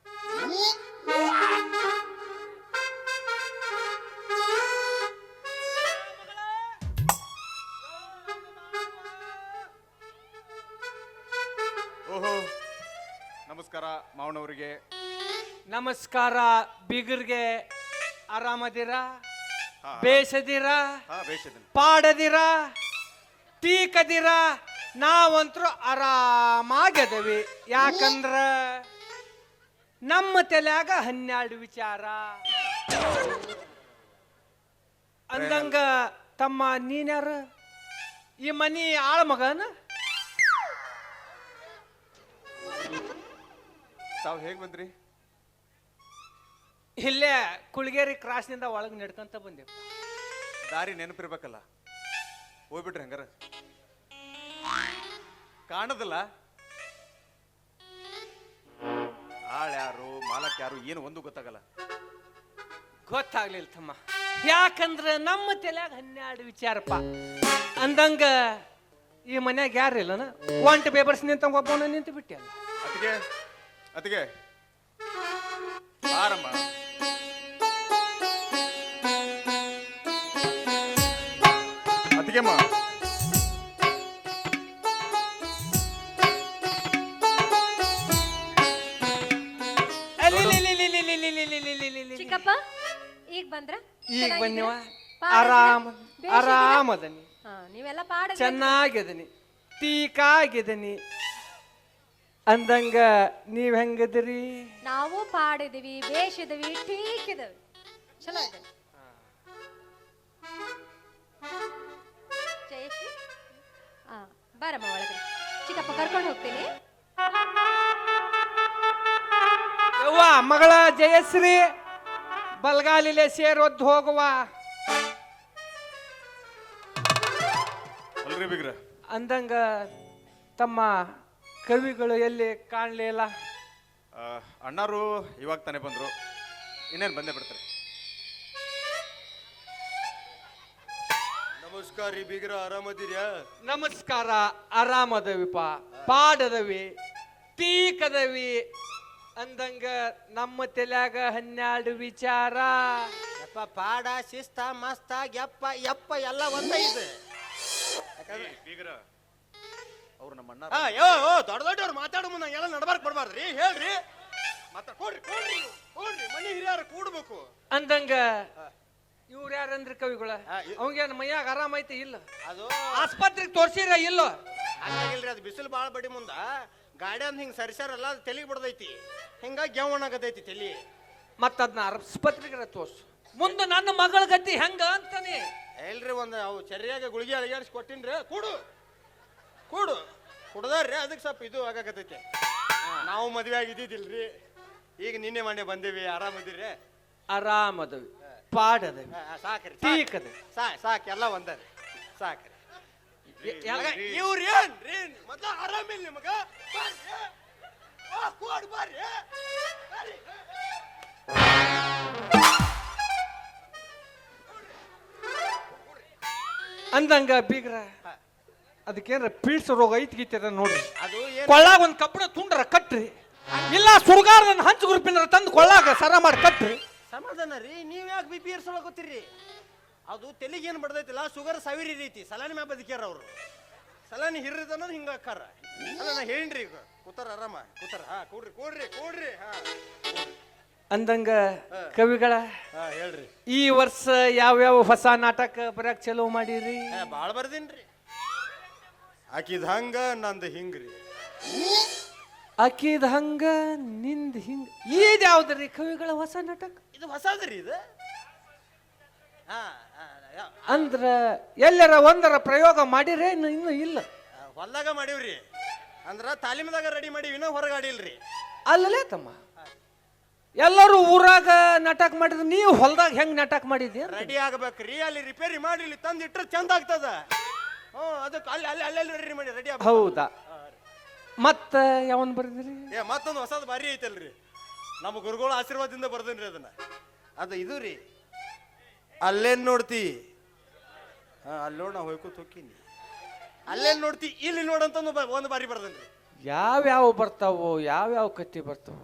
ಓಹೋ, ನಮಸ್ಕಾರ ಮಾವನವರಿಗೆ. ನಮಸ್ಕಾರ ಬೀಗರ್ಗೆ. ಆರಾಮದಿರಾ? ಹಾ. ಬೇಸದಿರಾ? ಬೇಷದಿನ. ಪಾಡದಿರಾ? ತೀಕದಿರ? ನಾವಂತರೂ ಆರಾಮಾಗದವಿ. ಯಾಕಂದ್ರ ನಮ್ಮ ತಲ್ಯಾಗ 12 ವಿಚಾರ. ಅಂದಂಗ ತಮ್ಮ ನೀನ್ಯಾರ? ಈ ಮನಿ ಆಳ ಮಗನ? ತಾವ್ ಹೇಗ್ ಬಂದ್ರಿ? ಇಲ್ಲೇ ಕುಳಗೇರಿ ಕ್ರಾಸ್ನಿಂದ ಒಳಗೆ ನಡ್ಕೊಂತ ಬಂದೇವು. ದಾರಿ ನೆನಪಿರ್ಬೇಕಲ್ಲ, ಹೋಗ್ಬಿಟ್ರಿ ಹಂಗಾರ. ಕಾಣದಲ್ಲ ಆಳ್ ಯಾರು ಮಾಲಕ್ ಯಾರು ಏನು ಒಂದು ಗೊತ್ತಾಗಲ್ಲ. ಗೊತ್ತಾಗ್ಲಿಲ್ಲ ತಮ್ಮ. ಯಾಕಂದ್ರ ನಮ್ಮ ತಲ್ಯಾಗ 12 ವಿಚಾರಪ್ಪ. ಅಂದಂಗ ಈ ಮನ್ಯಾಗ ಯಾರಿಲ್ಲನ? ಒಂಟು ಬೇಬರ್ಸ್ ನಿಂತ ಒಬ್ಬನ ನಿಂತು ಬಿಟ್ಟೆ. ಅತಿಗೆ ಬಾರಮ್ಮ. ಅತಿಗೆಮ್ಮ, ಚಿಕ್ಕಪ್ಪ ಈಗ ಬಂದ್ರ? ಈಗ ಬನ್ನಿವ. ಆರಾಮದನಿ, ನೀವೆಲ್ಲ ಪಾಡ ಚೆನ್ನಾಗಿದನಿ, ತೀಕಾಗಿದನಿ. ಅಂದಂಗ ನೀವ್ ಹೆಂಗದಿರಿ? ನಾವು ಪಾಡಿದೀವಿ, ಬೇಷಿದವಿ, ಟೀಕ್ ಇದವಿ, ಚಲೋ ಇದೆ. ಜಯಶ್ರೀ, ಬಾರಮ್ಮ ಒಳಗಡೆ. ಚಿಕ್ಕಪ್ಪ ಕರ್ಕೊಂಡು ಹೋಗ್ತೀನಿ. ಯವ್ವ ಮಗಳ ಜಯಶ್ರೀ, ಬಲ್ಗಾಲಿಲೆ ಸೇರೊದ್ದು ಹೋಗುವ. ಅಲ್ರಿ ಬಿಗ್ರ. ಅಂದಂಗ ತಮ್ಮ ಕವಿಗಳು ಎಲ್ಲಿ ಕಾಣಲಿಲ್ಲ? ಅಣ್ಣಾರು ಇವಾಗ ತಾನೇ ಬಂದರು, ಇನ್ನೇನು ಬಂದೇ ಬಿಡ್ತಾರೆ. ನಮಸ್ಕಾರ ರೀ ಬೀಗ್ರ, ಆರಾಮದಿರ್ಯಾ? ನಮಸ್ಕಾರ, ಆರಾಮದವಿಪ, ಪಾಡದವಿ, ಟೀಕದವಿ ಅಂದಂಗ ನಮ್ಮ ತಲ್ಯಾಗ 12 ವಿಚಾರ. ಯಪ್ಪ ಪಾಡ ಶಿಸ್ತ ಮಸ್ತ ಯಪ್ಪ ಯಪ್ಪ ಎಲ್ಲ ಒಂದ ಇದೆ. ಬೀಗ್ರ ಅವ್ರು ನಮ್ಮ ಅಣ್ಣ. ದೊಡ್ಡ ದೊಡ್ಡವ್ರು ಮಾತಾಡೋ ಮುನ್ನ ಎಲ್ಲ ನಡ್ಬಾರ್ಕ್ ಬರ್ಬಾರ್ದ್ರಿ, ಹೇಳ್ರಿ. ಕೊಡ್ರಿ ಕೊಡ್ರಿ ಕೊಡ್ರಿ, ಮನಿ ಹಿರಿಯರು ಕೂಡ್ಬೇಕು ಅಂದಂಗ ಇವ್ರು ಯಾರಂದ್ರಿ ಕವಿಗಳ? ಅವಂಗೇನು ಮೈಯಾಗ ಆರಾಮ ಐತಿ ಇಲ್ಲ? ಅದು ಆಸ್ಪತ್ರೆಗೆ ತೋರ್ಸಿರ ಇಲ್ಲೋ? ಹಂಗಾಗಿಲ್ರಿ, ಅದು ಬಿಸಿಲು ಬಾಳ ಬಡಿ ಮುಂದ ಗಾಡಿ ಅಂದ್ ಹಿಂಗ್ ಸರಿಸಾರಲ್ಲ, ಅದು ತೆಲಿಗೆ ಬಿಡದೈತಿ, ಹಿಂಗಾಗಿ ಗೆವಣಾಗತೈತಿ ತೆಲಿ. ಮತ್ತ ಅದನ್ನ ಆಸ್ಪತ್ರೆಗೆ ತೋರ್ಸು. ಮುಂದೆ ನನ್ನ ಮಗಳ ಗತಿ ಹೆಂಗ ಅಂತಾನೆ. ಎಲ್ರಿ ಒಂದು ಅವು ಚರಿಯಾಗ ಗುಳಿಗೆ ಅಳಿಗಾಡಿಸಿ ಕೊಟ್ಟಿನ್ರಿ, ಕೂಡು ಕೂಡು ಕುಡ್ದಾರ್ರಿ, ಅದಕ್ಕೆ ಸ್ವಲ್ಪ ಇದು ಆಗಾಕತೈತಿ. ನಾವು ಮದ್ವೆ ಆಗಿದ್ದಿಲ್ರಿ, ಈಗ ನಿನ್ನೆ ಮೊನ್ನೆ ಬಂದೇವಿ. ಆರಾಮದಿರಿ? ಆರಾಮದವಿ, ಪಾಡದವಿ, ಸಾಕ್ರಿ, ಟೀಕದ ಸಾಕ್ ಎಲ್ಲ ಒಂದರಿ, ಸಾಕ್ರಿ. ಇವ್ರು ಏನ್ರಿ ಮೊದ್ಲ ಆರಾಮಿಲ್ಲ ನಿಮಗ? ಕೂಡ್ ಬರ್ರಿ. ಅಂದಂಗ ಬೀಗ್ರ ಅದಕ್ಕೇನ್ರ ಪೀಡ್ಸ್ ರೋಗ ಐತಿ ಗೀತಿರ ನೋಡ್ರಿ. ಅದು ಏನ್ ಕೊಳ್ಳಾಗ ಒಂದ್ ಕಬ್ಬಣ ತುಂಡ್ರ ಕಟ್ರಿ, ಇಲ್ಲ ಸುರ್ಗಾರದ ಹಂಚು ಗುರುಪಿನ ತಂದು ಕೊಳ್ಳಾಗ ಸರ ಮಾಡಿ ಕಟ್ರಿ. ಸಮಾಧಾನ ರೀ, ನೀವ್ ಯಾಕೆ ಬಿ ಪಿ ಏರ್ಸೋಳಕತ್ತೀರಿ? ಅದು ತೆಲಿಗೆ ಏನು ಬಡ್ದೈತಿಲ್ಲ, ಶುಗರ್ ಸಾವಿರ ರೀತಿ ಸಲಾನಿ ಮ್ಯಾ ಬದುಕ್ಯಾರ ಅವರು. ಸಲಾನಿ ಹಿರಿದ ಅನ್ನೋದು ಹಿಂಗ ಅಕ್ಕಾರ. ಅಲ್ಲ ನಾ ಹೇಳಿನ್ರಿ, ಈಗ ಕೂತಾರ ಆರಾಮ ಕೂತಾರ. ಹಾ ಕೂಡ್ರಿ ಕೂಡ್ರಿ ಕೂಡ್ರಿ. ಹಾ ಅಂದಂಗ ಕವಿಗಳ ಹೇಳ್ರಿ. ಈ ವರ್ಷ ಯಾವ್ಯಾವ ಹೊಸ ನಾಟಕ ಬರಕ್ ಚಲೋ ಮಾಡಿರಿ? ಬಾಳ ಬರ್ದಿನ್ರಿ. ಆಕಿದ್ ಹಂಗ ನಂದು ಹಿಂಗ್ರಿ. ಆಕಿದ ಹಂಗ ನಿಂದ ಹಿಂಗ. ಇದ್ ಯಾವ್ದ್ರಿ ಕವಿಗಳ ಹೊಸ ನಾಟಕ? ಇದು ಹೊಸದ್ರಿ ಇದು. ಹಾ ಅಂದ್ರ ಎಲ್ಲರ ಒಂದರ ಪ್ರಯೋಗ ಮಾಡಿರೇ? ಇನ್ನು ಇಲ್ಲ. ಹೊಲ್ದಾಗ ಮಾಡೀವ್ರಿ, ಅಂದ್ರ ತಾಲೀಮದಾಗ ರೆಡಿ ಮಾಡೀವಿ, ಇನ್ನೂ ಹೊರಗೆ ಆಡಿಲ್ರಿ. ಅಲ್ಲಲೇ ತಮ್ಮ, ಎಲ್ಲರೂ ಊರಾಗ ನಾಟಕ ಮಾಡಿದ್ರೆ ನೀವು ಹೊಲ್ದಾಗ ಹೆಂಗ್ ನಾಟಕ ಮಾಡಿದ್ಯ? ರೆಡಿ ಆಗ್ಬೇಕ್ರಿ, ಅಲ್ಲಿ ರಿಪೇರಿ ಮಾಡಿ ಇಲ್ಲಿ ತಂದು ಇಟ್ರೆ ಚಂದ ಆಗ್ತದ. ಅದಕ್ಕೆ ಅಲ್ಲಿ ಅಲ್ಲಿ ಅಲ್ಲೆಲ್ಲಿ ರೆಡಿ ಮಾಡಿ ರೆಡಿ. ಹೌದಾ? ಮತ್ತ ಯಾವನ್ ಬರ್ದಿರಿ? ಮತ್ತೊಂದು ಹೊಸದು ಭಾರಿ ಐತಲ್ರಿ, ನಮ್ಮ ಗುರುಗಳ ಆಶೀರ್ವಾದದಿಂದ ಬರ್ದೇನ್ರಿ ಅದನ್ನ. ಅದು ಇದು ರೀ, ಅಲ್ಲೇನ್ ನೋಡ್ತಿ? ಅಲ್ಲಿ ನೋಡ್ ನಾ ಹೋಯ್ಕೋತ ಹೋಗ್ತೀನಿ. ಅಲ್ಲೇನ್ ನೋಡ್ತಿ ಇಲ್ಲಿ ನೋಡಂತ ಒಂದು ಬಾರಿ ಬರ್ದೇನ್ರಿ. ಯಾವ್ಯಾವ ಬರ್ತಾವು, ಯಾವ್ಯಾವ ಕತ್ತಿ ಬರ್ತಾವು?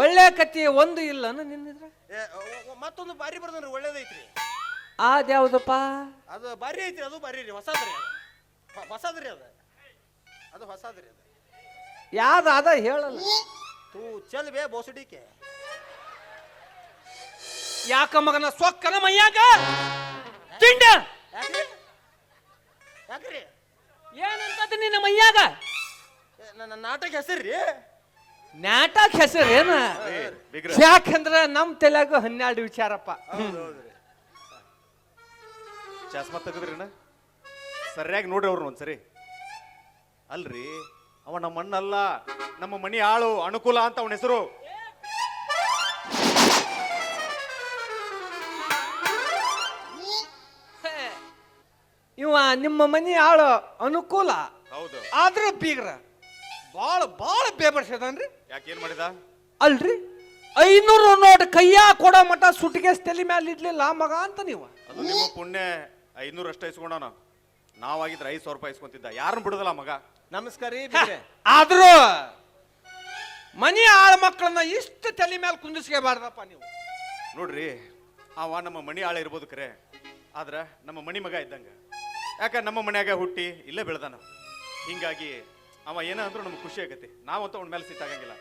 ಒಳ್ಳೆ ಕತ್ತಿ ಒಂದು ಇಲ್ಲ ನಿನ್ನಿದ್ರ? ಮತ್ತೊಂದು ಬಾರಿ ಬರ್ದೇನ್ರಿ, ಒಳ್ಳೇದೈತ್ರಿ. ಅದ್ಯಾವ್ದಪ್ಪ? ಅದು ಬಾರಿ ಐತ್ರಿ, ಅದು ಬಾರಿ ರೀ, ಹೊಸದ್ರಿ ಅದು. ಹೊಸದ್ರಿ ಅದು ಹೊಸದ್ರಿ ಅದು. ಯಾವ್ದ ಅದ ಹೇಳಲ್ಲ. ತೂ ಚಲ್ ಬೇ ಬೋಸಡಿಕೆ. ಯಾಕ ಮಗನ ಸೊಕ್ಕನ ಮೈಯಾಗ ತಿಂಡ ಯಾಕ್ರಿ ಯಾಕ್ರಿ ಏನಂತದ ನಿನ್ನ ಮೈಯಾಗ? ನನ್ನ ನಾಟಕ ಹೆಸರ್ರಿ. ನಾಟಕ ಹೆಸರೇನ? ಯಾಕಂದ್ರ ನಮ್ ತಲೆಯಾಗ 12 ವಿಚಾರಪ್ಪ. ಚಸ್ಮಾ ತೆಗದ್ರಿನ ಸರಿಯಾಗಿ ನೋಡ್ರಿ ಅವ್ರನ್ನ ಒಂದ್ಸರಿ. ಅಲ್ರಿ, ಅವ ನಮ್ಮ ಅಣ್ಣಲ್ಲ, ನಮ್ಮ ಮನಿ ಆಳು ಅನುಕೂಲ ಅಂತ ಅವನ ಹೆಸರು. ಇವ ನಿಮ್ಮ ಮನಿ ಆಳು ಅನುಕೂಲ. ಹೌದು. ಆದ್ರೂ ಬೀಗ್ರ ಬಾಳ ಬಾಳ ಬೇಬರ್ಸದನ್ರಿ. ಯಾಕೇನ್ ಮಾಡಿದ? ಅಲ್ರಿ, 500 ನೋಟ್ ಕೈಯ ಕೊಡೋ ಮಟ ಸುಟ್ಟಿಗೆ ತಲೆ ಮ್ಯಾಲ ಇಡ್ಲಿಲ್ಲ ಮಗ ಅಂತ ನೀವು. ಅದು ನಿಮ್ಮ ಪುಣ್ಯ. 500 ಅಷ್ಟ ಇಸ್ಕೊಂಡವನ, ನಾವಾಗಿದ್ರೆ 5,000 ರೂಪಾಯಿ ಇಸ್ಕೊಂತಿದ್ದ. ಯಾರನ್ನ ಬಿಡುದಲ್ಲ ಮಗ. ನಮಸ್ಕಾರ ರೀ. ಆದ್ರೂ ಮನಿ ಆಳ ಮಕ್ಕಳನ್ನ ಇಷ್ಟು ತಲೆ ಮ್ಯಾಲ ಕುಂದಿಸ್ಕೋಬಾರ್ದಪ್ಪ ನೀವು. ನೋಡ್ರಿ, ಅವ ನಮ್ಮ ಮನಿ ಆಳ ಇರ್ಬೋದು ಖರೆ, ಆದ್ರ ನಮ್ಮ ಮನಿ ಮಗ ಇದ್ದಂಗ. ಯಾಕ ನಮ್ಮ ಮನ್ಯಾಗ ಹುಟ್ಟಿ ಇಲ್ಲೇ ಬೆಳೆದಾನ. ಹಿಂಗಾಗಿ ಅವ ಏನ ಅಂದ್ರೂ ನಮ್ಗೆ ಖುಷಿ ಆಗತ್ತೆ. ನಾವಂತೂ ಅವನ ಮೇಲೆ ಸಿಟ್ಟಾಗಂಗಿಲ್ಲ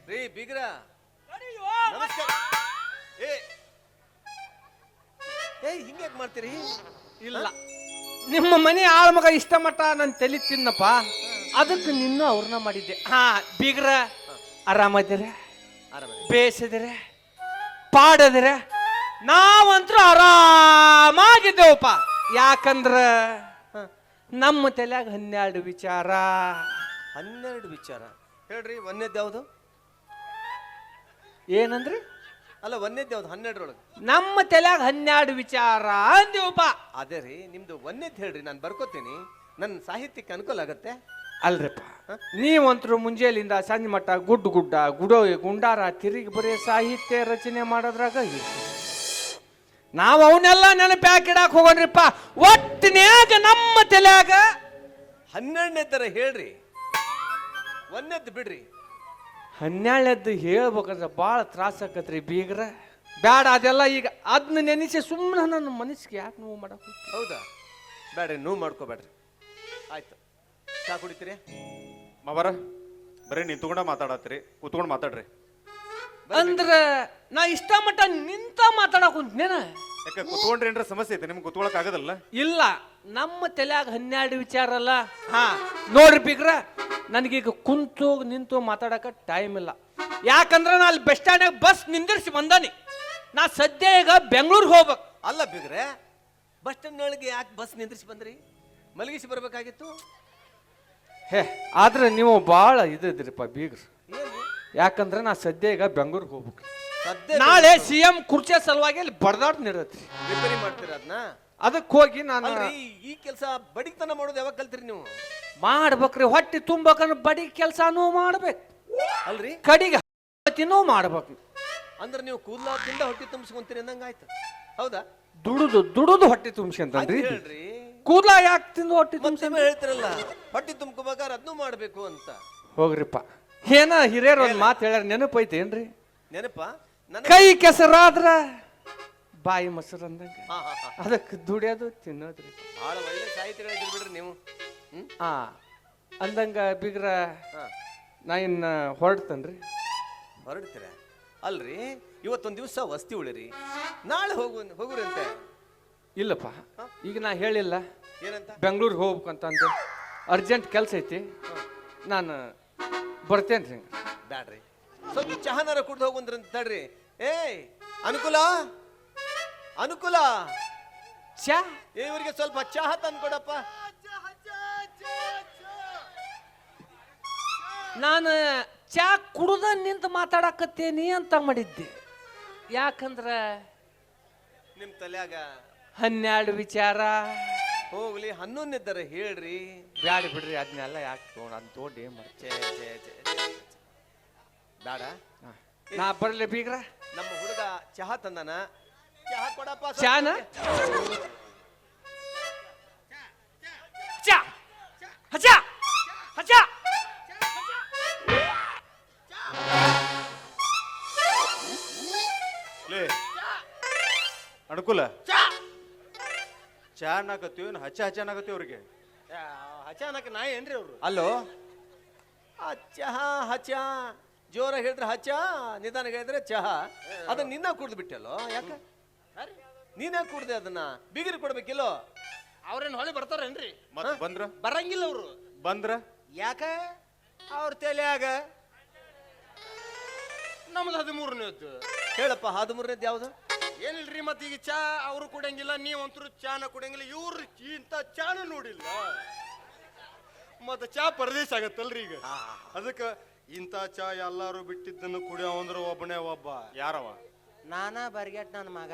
ರೀ ಬೀಗ್ರ. ನಮಸ್ಕಾರ. ಹಿಂಗ್ಯಾಕ್ ಮಾಡ್ತೀರಿ? ಇಲ್ಲ, ನಿಮ್ಮ ಮನೆ ಆಳ ಮಗ ಇಷ್ಟ ಮಟ್ಟ ನಾನು ತಲೆ ತಿನ್ನಪ್ಪ, ಅದಕ್ಕೆ ನಿನ್ನೂ ಅವ್ರನ್ನ ಮಾಡಿದ್ದೆ. ಹಾ ಬೀಗ್ರ, ಆರಾಮದಿರ? ಬೇಸದಿರ? ಪಾಡದಿರ? ನಾವಂತೂ ಆರಾಮಾಗಿದ್ದೇವಪ್ಪ. ಯಾಕಂದ್ರ ನಮ್ಮ ತಲೆಯಾಗ 12 ವಿಚಾರ. 12 ವಿಚಾರ ಹೇಳ್ರಿ. ಒಂದೇದ್ ಯಾವ್ದು? ಏನಂದ್ರಿ? ಅಲ್ಲ, ಒಂದೇದ್ ಯಾವ್ದು 12ರೊಳಗೆ? ನಮ್ಮ ತಲೆಯಾಗ 12 ವಿಚಾರ ಅಂದಿವಪ್ಪ. ಅದೇ ರೀ, ನಿಮ್ದು ಒಂದೇದ್ ಹೇಳ್ರಿ, ನಾನು ಬರ್ಕೋತೀನಿ, ನನ್ನ ಸಾಹಿತ್ಯಕ್ಕೆ ಅನುಕೂಲ ಆಗತ್ತೆ. ಅಲ್ರಿಪ್ಪ, ನೀವಂತರು ಮುಂಜಾನೆಯಿಂದ ಸಂಜೆ ಮಟ್ಟ ಗುಡ್ಡ ಗುಂಡಾರ ತಿರುಗಿ ಬರೀ ಸಾಹಿತ್ಯ ರಚನೆ ಮಾಡೋದ್ರಾಗ ನಾವು ಅವನ್ನೆಲ್ಲ ನೆನಪು ಹಾಕಿಡಾಕ್ ಹೋಗೋಣ್ರಿಪ್ಪ. ಒಟ್ಟಿನ್ಯಾಗ ನಮ್ಮ ತಲೆಯಾಗ 12ನೇ ತರ ಹೇಳ್ರಿ, ಒಂದೆದ್ದು ಬಿಡ್ರಿ. 12ನೇದ್ದು ಹೇಳ್ಬೇಕಂದ್ರೆ ಭಾಳ ತ್ರಾಸ ಆಕತ್ರಿ ಬೀಗ್ರ. ಬ್ಯಾಡ ಅದೆಲ್ಲ ಈಗ ಅದನ್ನ ನೆನೆಸಿ ಸುಮ್ಮನೆ ನನ್ನ ಮನಸ್ಸಿಗೆ ಯಾಕೆ ನೋವು ಮಾಡಕ್ ಹೌದಾ? ಬೇಡ್ರಿ, ನೋವು ಮಾಡ್ಕೋಬೇಡ್ರಿ. ಆಯ್ತು, ಚಾ ಕುಡಿತೀರಿ? ಮಾವರ ಬರೀ ನಿಂತ್ಕೊಂಡ ಮಾತಾಡತ್ರಿ, ಕೂತ್ಕೊಂಡು ಮಾತಾಡ್ರಿ. ಅಂದ್ರ ನಾ ಇಷ್ಟ ಮಟ್ಟ ನಿಂತ ಮಾತಾಡಕ್ ಕುಂತೇನ. ಯಾಕೆ ಕೂತ್ಕೊಂಡ್ರಿ ಏನ್ರ ಸಮಸ್ಯೆ ಐತೆ ನಿಮ್ಗೆ? ಕೂತ್ಕೊಳಕ್ ಆಗದಲ್ಲ? ಇಲ್ಲ, ನಮ್ಮ ತಲೆಯಾಗ 12 ವಿಚಾರ ಅಲ್ಲ. ಹಾ ನೋಡ್ರಿ ಬಿಗ್ರ, ನನಗೀಗ ಕುಂತು ನಿಂತು ಮಾತಾಡಕ ಟೈಮ್ ಇಲ್ಲ. ಯಾಕಂದ್ರೆ ನಾ ಅಲ್ಲಿ ಬಸ್ ಸ್ಟ್ಯಾಂಡ್ ಬಸ್ ನಿಂದಿರ್ಸಿ ಬಂದಾನಿ. ನಾ ಸದ್ಯ ಈಗ ಬೆಂಗಳೂರಿಗೆ ಹೋಗ್ಬೇಕು. ಅಲ್ಲ ಬಿಗ್ರೆ, ಬಸ್ ಸ್ಟ್ಯಾಂಡ್ ಒಳಗೆ ಯಾಕೆ ಬಸ್ ನಿಂದ್ರಿಸಿ ಬಂದ್ರಿ? ಮಲಗಿಸಿ ಬರ್ಬೇಕಾಗಿತ್ತು. ಹೇ ಆದ್ರೆ ನೀವು ಭಾಳ ಇದ್ರಿಪ್ಪ ಬೀಗ್ರ. ಏನು ಯಾಕಂದ್ರೆ ನಾ ಸದ್ಯ ಈಗ ಬೆಂಗಳೂರಿಗೆ ಹೋಗ್ಬೇಕು. ಸದ್ಯ ನಾಳೆ CM ಕುರ್ಚಿ ಸಲುವಾಗಿ ಅಲ್ಲಿ ಬಡದಾಡ್ ನಿರತ್ರಿ. ರಿಪೇರಿ ಮಾಡ್ತೀರ ಅದನ್ನ? ಅದಕ್ಕೆ ಹೋಗಿ ನಾನು ಅಲ್ರಿ, ಈ ಕೆಲಸ ಬಡಿತನ ಮಾಡೋದು ಯಾವಾಗ ಕಲ್ತ್ರಿ ನೀವು? ಮಾಡ್ಬೇಕ್ರಿ. ಹೊಟ್ಟೆ ತುಂಬಕನ್ನ ಬಡಿ ಕೆಲಸನೂ ಮಾಡ್ಬೇಕು, ಅಲ್ರಿ ಕಡಿಗೆ ತಿನ್ನೂ ಮಾಡ್ಬೇಕು. ಅಂದ್ರೆ ನೀವು ಕೂದಲ ತಿಂದ ಹೊಟ್ಟೆ ತುಂಬಿಸ್ಕೊಂತೀರಿ ಅಂದಂಗ ಆಯ್ತು. ಹೌದಾ? ದುಡುದು ಹೊಟ್ಟೆ ತುಂಬಿಸ್ಕೊಂತನ್ರಿ. ಹೇಳ್ರಿ, ಕೂದಲ ಯಾಕೆ ತಿಂದು ಹೊಟ್ಟೆ ತುಂಬಿಸ್ ಮತ್ತೆ ಹೇಳ್ತಿರಲ್ಲ ಹೊಟ್ಟೆ ತುಂಬ್ಕೋಬೇಕಾದ್ರೆ ಅದನ್ನು ಮಾಡ್ಬೇಕು ಅಂತ. ಹೋಗ್ರಿಪ್ಪ, ಏನ ಹಿರಿಯರು ಒಂದ್ ಮಾತು ಹೇಳ್ಯಾರ, ನೆನಪೈತೇನ್ರಿ? ನೆನಪ? ನನ್ನ ಕೈ ಕೆಸರಾದ್ರ ಬಾಯಿ ಮೊಸರು ಅಂದಂಗ. ಹಾ ಹಾ ಹಾ, ಅದಕ್ಕೆ ದುಡಿಯೋದು ತಿನ್ನೋದ್ರಿ. ಬಹಳ ಒಳ್ಳೆ ಸಾಹಿತ್ಯಗಳಿದ್ರಿ ಬಿಡ್ರಿ ನೀವು. ಆ ಅಂದಂಗ ಬಿಗ್ರ, ಹಾ, ನಾ ಇನ್ನ ಹೊರಡ್ತನ್ರಿ. ಹೊರಡ್ತೀರ? ಅಲ್ರಿ, ಇವತ್ತೊಂದ್ ದಿವಸ ವಸ್ತಿ ಉಳಿರಿ, ನಾಳೆ ಹೋಗುರಂತೆ. ಇಲ್ಲಪ್ಪ, ಈಗ ನಾ ಹೇಳಿಲ್ಲ ಏನಂತ? ಬೆಂಗಳೂರಿಗೆ ಹೋಗ್ಬೇಕಂತಂದು ಅರ್ಜೆಂಟ್ ಕೆಲಸ ಐತಿ, ನಾನು ಬರ್ತೇನ್ರಿ. ಬ್ಯಾಡ್ರಿ, ಸ್ವಲ್ಪ ಚಹಾನಾರ ಕುಡ್ದು ಹೋಗುಂದ್ರಂತ. ತಡ್ರಿ. ಏಯ್ ಅನುಕೂಲ, ಅನುಕೂಲ, ಚಾ ಇವರಿಗೆ ಸ್ವಲ್ಪ ಚಹಾ ತಂದ್ಕೊಡಪ್ಪ. ನಾನು ಚಾ ಕುಡ್ದ ನಿಂತು ಮಾತಾಡಕತ್ತೇನಿ ಅಂತ ಮಾಡಿದ್ದೆ. ಯಾಕಂದ್ರ ನಿಮ್ ತಲ್ಯಾಗ 12 ವಿಚಾರ. ಹೋಗ್ಲಿ, 11ನೇದರ ಹೇಳ್ರಿ. ಬ್ಯಾಡ ಬಿಡ್ರಿ, ಅದನ್ನೆಲ್ಲ ಯಾಕೆ ತೋಡ್ ಏನ್ ಮಾಡಿ. ಛೇ ಛೇ ಛೇ ಛೇ. ಬೇಡ, ನಾ ಬರ್ಲಿ ಬೀಗ್ರ. ನಮ್ಮ ಹುಡುಗ ಚಹಾ ತಂದನ, ಚಹಾ ಕೊಡಪ್ಪ. ಸ್ವಲ್ಪ. ಚಾನ ಚಾ ಹಚ ಹಚ. ಲೇ ಅನುಕೂಲ, ಚಾ ನಾಕತ್ತೀವಿ ಹಚ್ಚ ಹಚ್ಚನಾಗತ್ತೀವಿ ಅವ್ರಿಗೆ. ಅಚಾನಕ್ ನಾ ಏನ್ರಿ ಅವ್ರು? ಅಲ್ಲೋ, ಆ ಚಹಾ ಹಚ ಜೋರ ಹೇಳಿದ್ರೆ ಹಚ್ಚ, ನಿಧಾನ ಹೇಳಿದ್ರೆ ಚಹಾ. ಅದನ್ನ ನಿನ್ನ ಕುಡ್ದು ಬಿಟ್ಟಲ್ಲೋ, ಯಾಕ? ನೀನೇ ಕುಡ್ದೆ ಅದನ್ನ, ಬಿಗಿರಿ ಕೊಡ್ಬೇಕಿಲ್ಲೋ. ಅವ್ರೇನ್ ಹೊಳೆ ಬರ್ತಾರೇನ್ರಿ? ಮತ್ ಬಂದ್ರ ಬರಂಗಿಲ್ಲ ಅವ್ರು. ಬಂದ್ರ ಯಾಕ? ಅವ್ರ ತಲೆಯಾಗ ನಮ್ದು 13ನೇದ್ದು. ಹೇಳಪ್ಪ, 13ನೇದು ಯಾವ್ದು? ಏನಿಲ್ರಿ, ಮತ್ ಈಗ ಚಾ ಅವ್ರು ಕುಡಿಯಂಗಿಲ್ಲ, ನೀವಂತರು ಚಾನ ಕುಡಿಯಂಗಿಲ್ಲ. ಇವ್ರು ಇಂತ ಚಾನ ನೋಡಿಲ್ಲ, ಮತ್ತ ಚಾ ಪರದೇಶ ಆಗತ್ತಲ್ರಿ ಈಗ. ಅದಕ್ಕ ಇಂಥ ಚಾ ಎಲ್ಲಾರು ಬಿಟ್ಟಿದ್ದನ್ನು ಕುಡಿಯೋ ಅಂದ್ರೆ ಒಬ್ಬನೇ ಒಬ್ಬ. ಯಾರವ? ನಾನಾ ಬರ್ಗ್ಯಾಟ್ ನನ್ನ ಮಗ.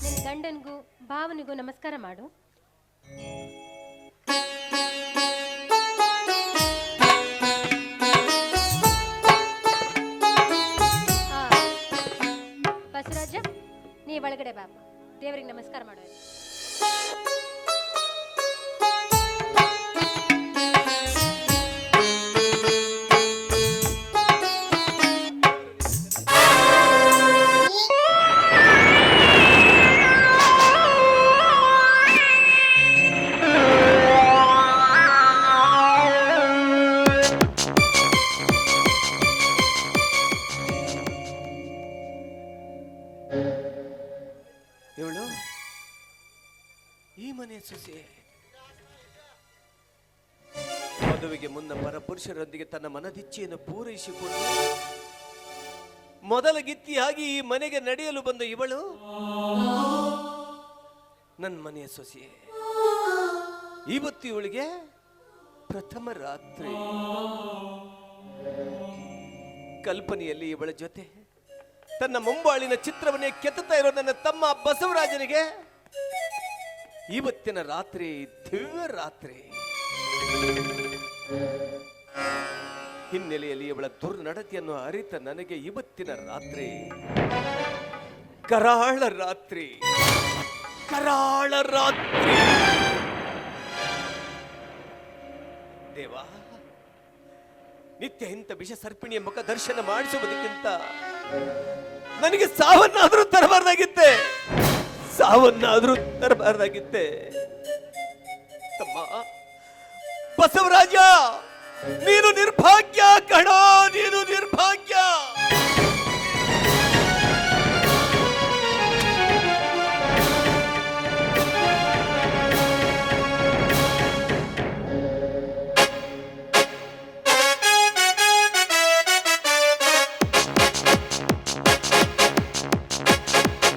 ನಿನ್ ಗಂಡನ್ಗೂ ಭಾವನಿಗೂ ನಮಸ್ಕಾರ ಮಾಡು. ಬಸವರಾಜ, ನೀ ಒಳಗಡೆ ಬಾಪ, ದೇವರಿಗೆ ನಮಸ್ಕಾರ ಮಾಡು. ಇವಳು ಈ ಮನೆ ಸೊಸೆ. ಮದುವೆಗೆ ಮುನ್ನ ಪರಪುರುಷರೊಂದಿಗೆ ತನ್ನ ಮನದಿಚ್ಛೆಯನ್ನು ಪೂರೈಸಿಕೊಂಡು ಮೊದಲ ಗಿತ್ತಿಯಾಗಿ ಈ ಮನೆಗೆ ನಡೆಯಲು ಬಂದ ಇವಳು ನನ್ನ ಮನೆಯ ಸೊಸೆ. ಇವತ್ತು ಇವಳಿಗೆ ಪ್ರಥಮ ರಾತ್ರಿ ಕಲ್ಪನೆಯಲ್ಲಿ ಇವಳ ಜೊತೆ ತನ್ನ ಮುಂಬಾಳಿನ ಚಿತ್ರವನ್ನೇ ಕೆತ್ತುತ್ತಾ ಇರೋ ನನ್ನ ತಮ್ಮ ಬಸವರಾಜನಿಗೆ ಇವತ್ತಿನ ರಾತ್ರಿ ದಿವ್ಯ ರಾತ್ರಿ. ಹಿನ್ನೆಲೆಯಲ್ಲಿ ಇವಳ ದುರ್ನಡತೆಯನ್ನು ಅರಿತ ನನಗೆ ಇವತ್ತಿನ ರಾತ್ರಿ ಕರಾಳ ರಾತ್ರಿ, ಕರಾಳ ರಾತ್ರಿ. ದೇವಾ, ನಿತ್ಯ ಇಂಥ ವಿಷ ಸರ್ಪಿಣಿಯ ಮುಖ ದರ್ಶನ ಮಾಡಿಸುವುದಕ್ಕಿಂತ ನನಗೆ ಸಾವನ್ನಾದ್ರೂ ತರಬಾರ್ದಾಗಿತ್ತೆ, ಸಾವನ್ನಾದ್ರೂ ತರಬಾರ್ದಾಗಿತ್ತೆ. ತಮ್ಮ ಬಸವರಾಜ, ನೀನು ನಿರ್ಭಾಗ್ಯ ಕಣೋ, ನೀನು ನಿರ್ಭಾಗ್ಯ.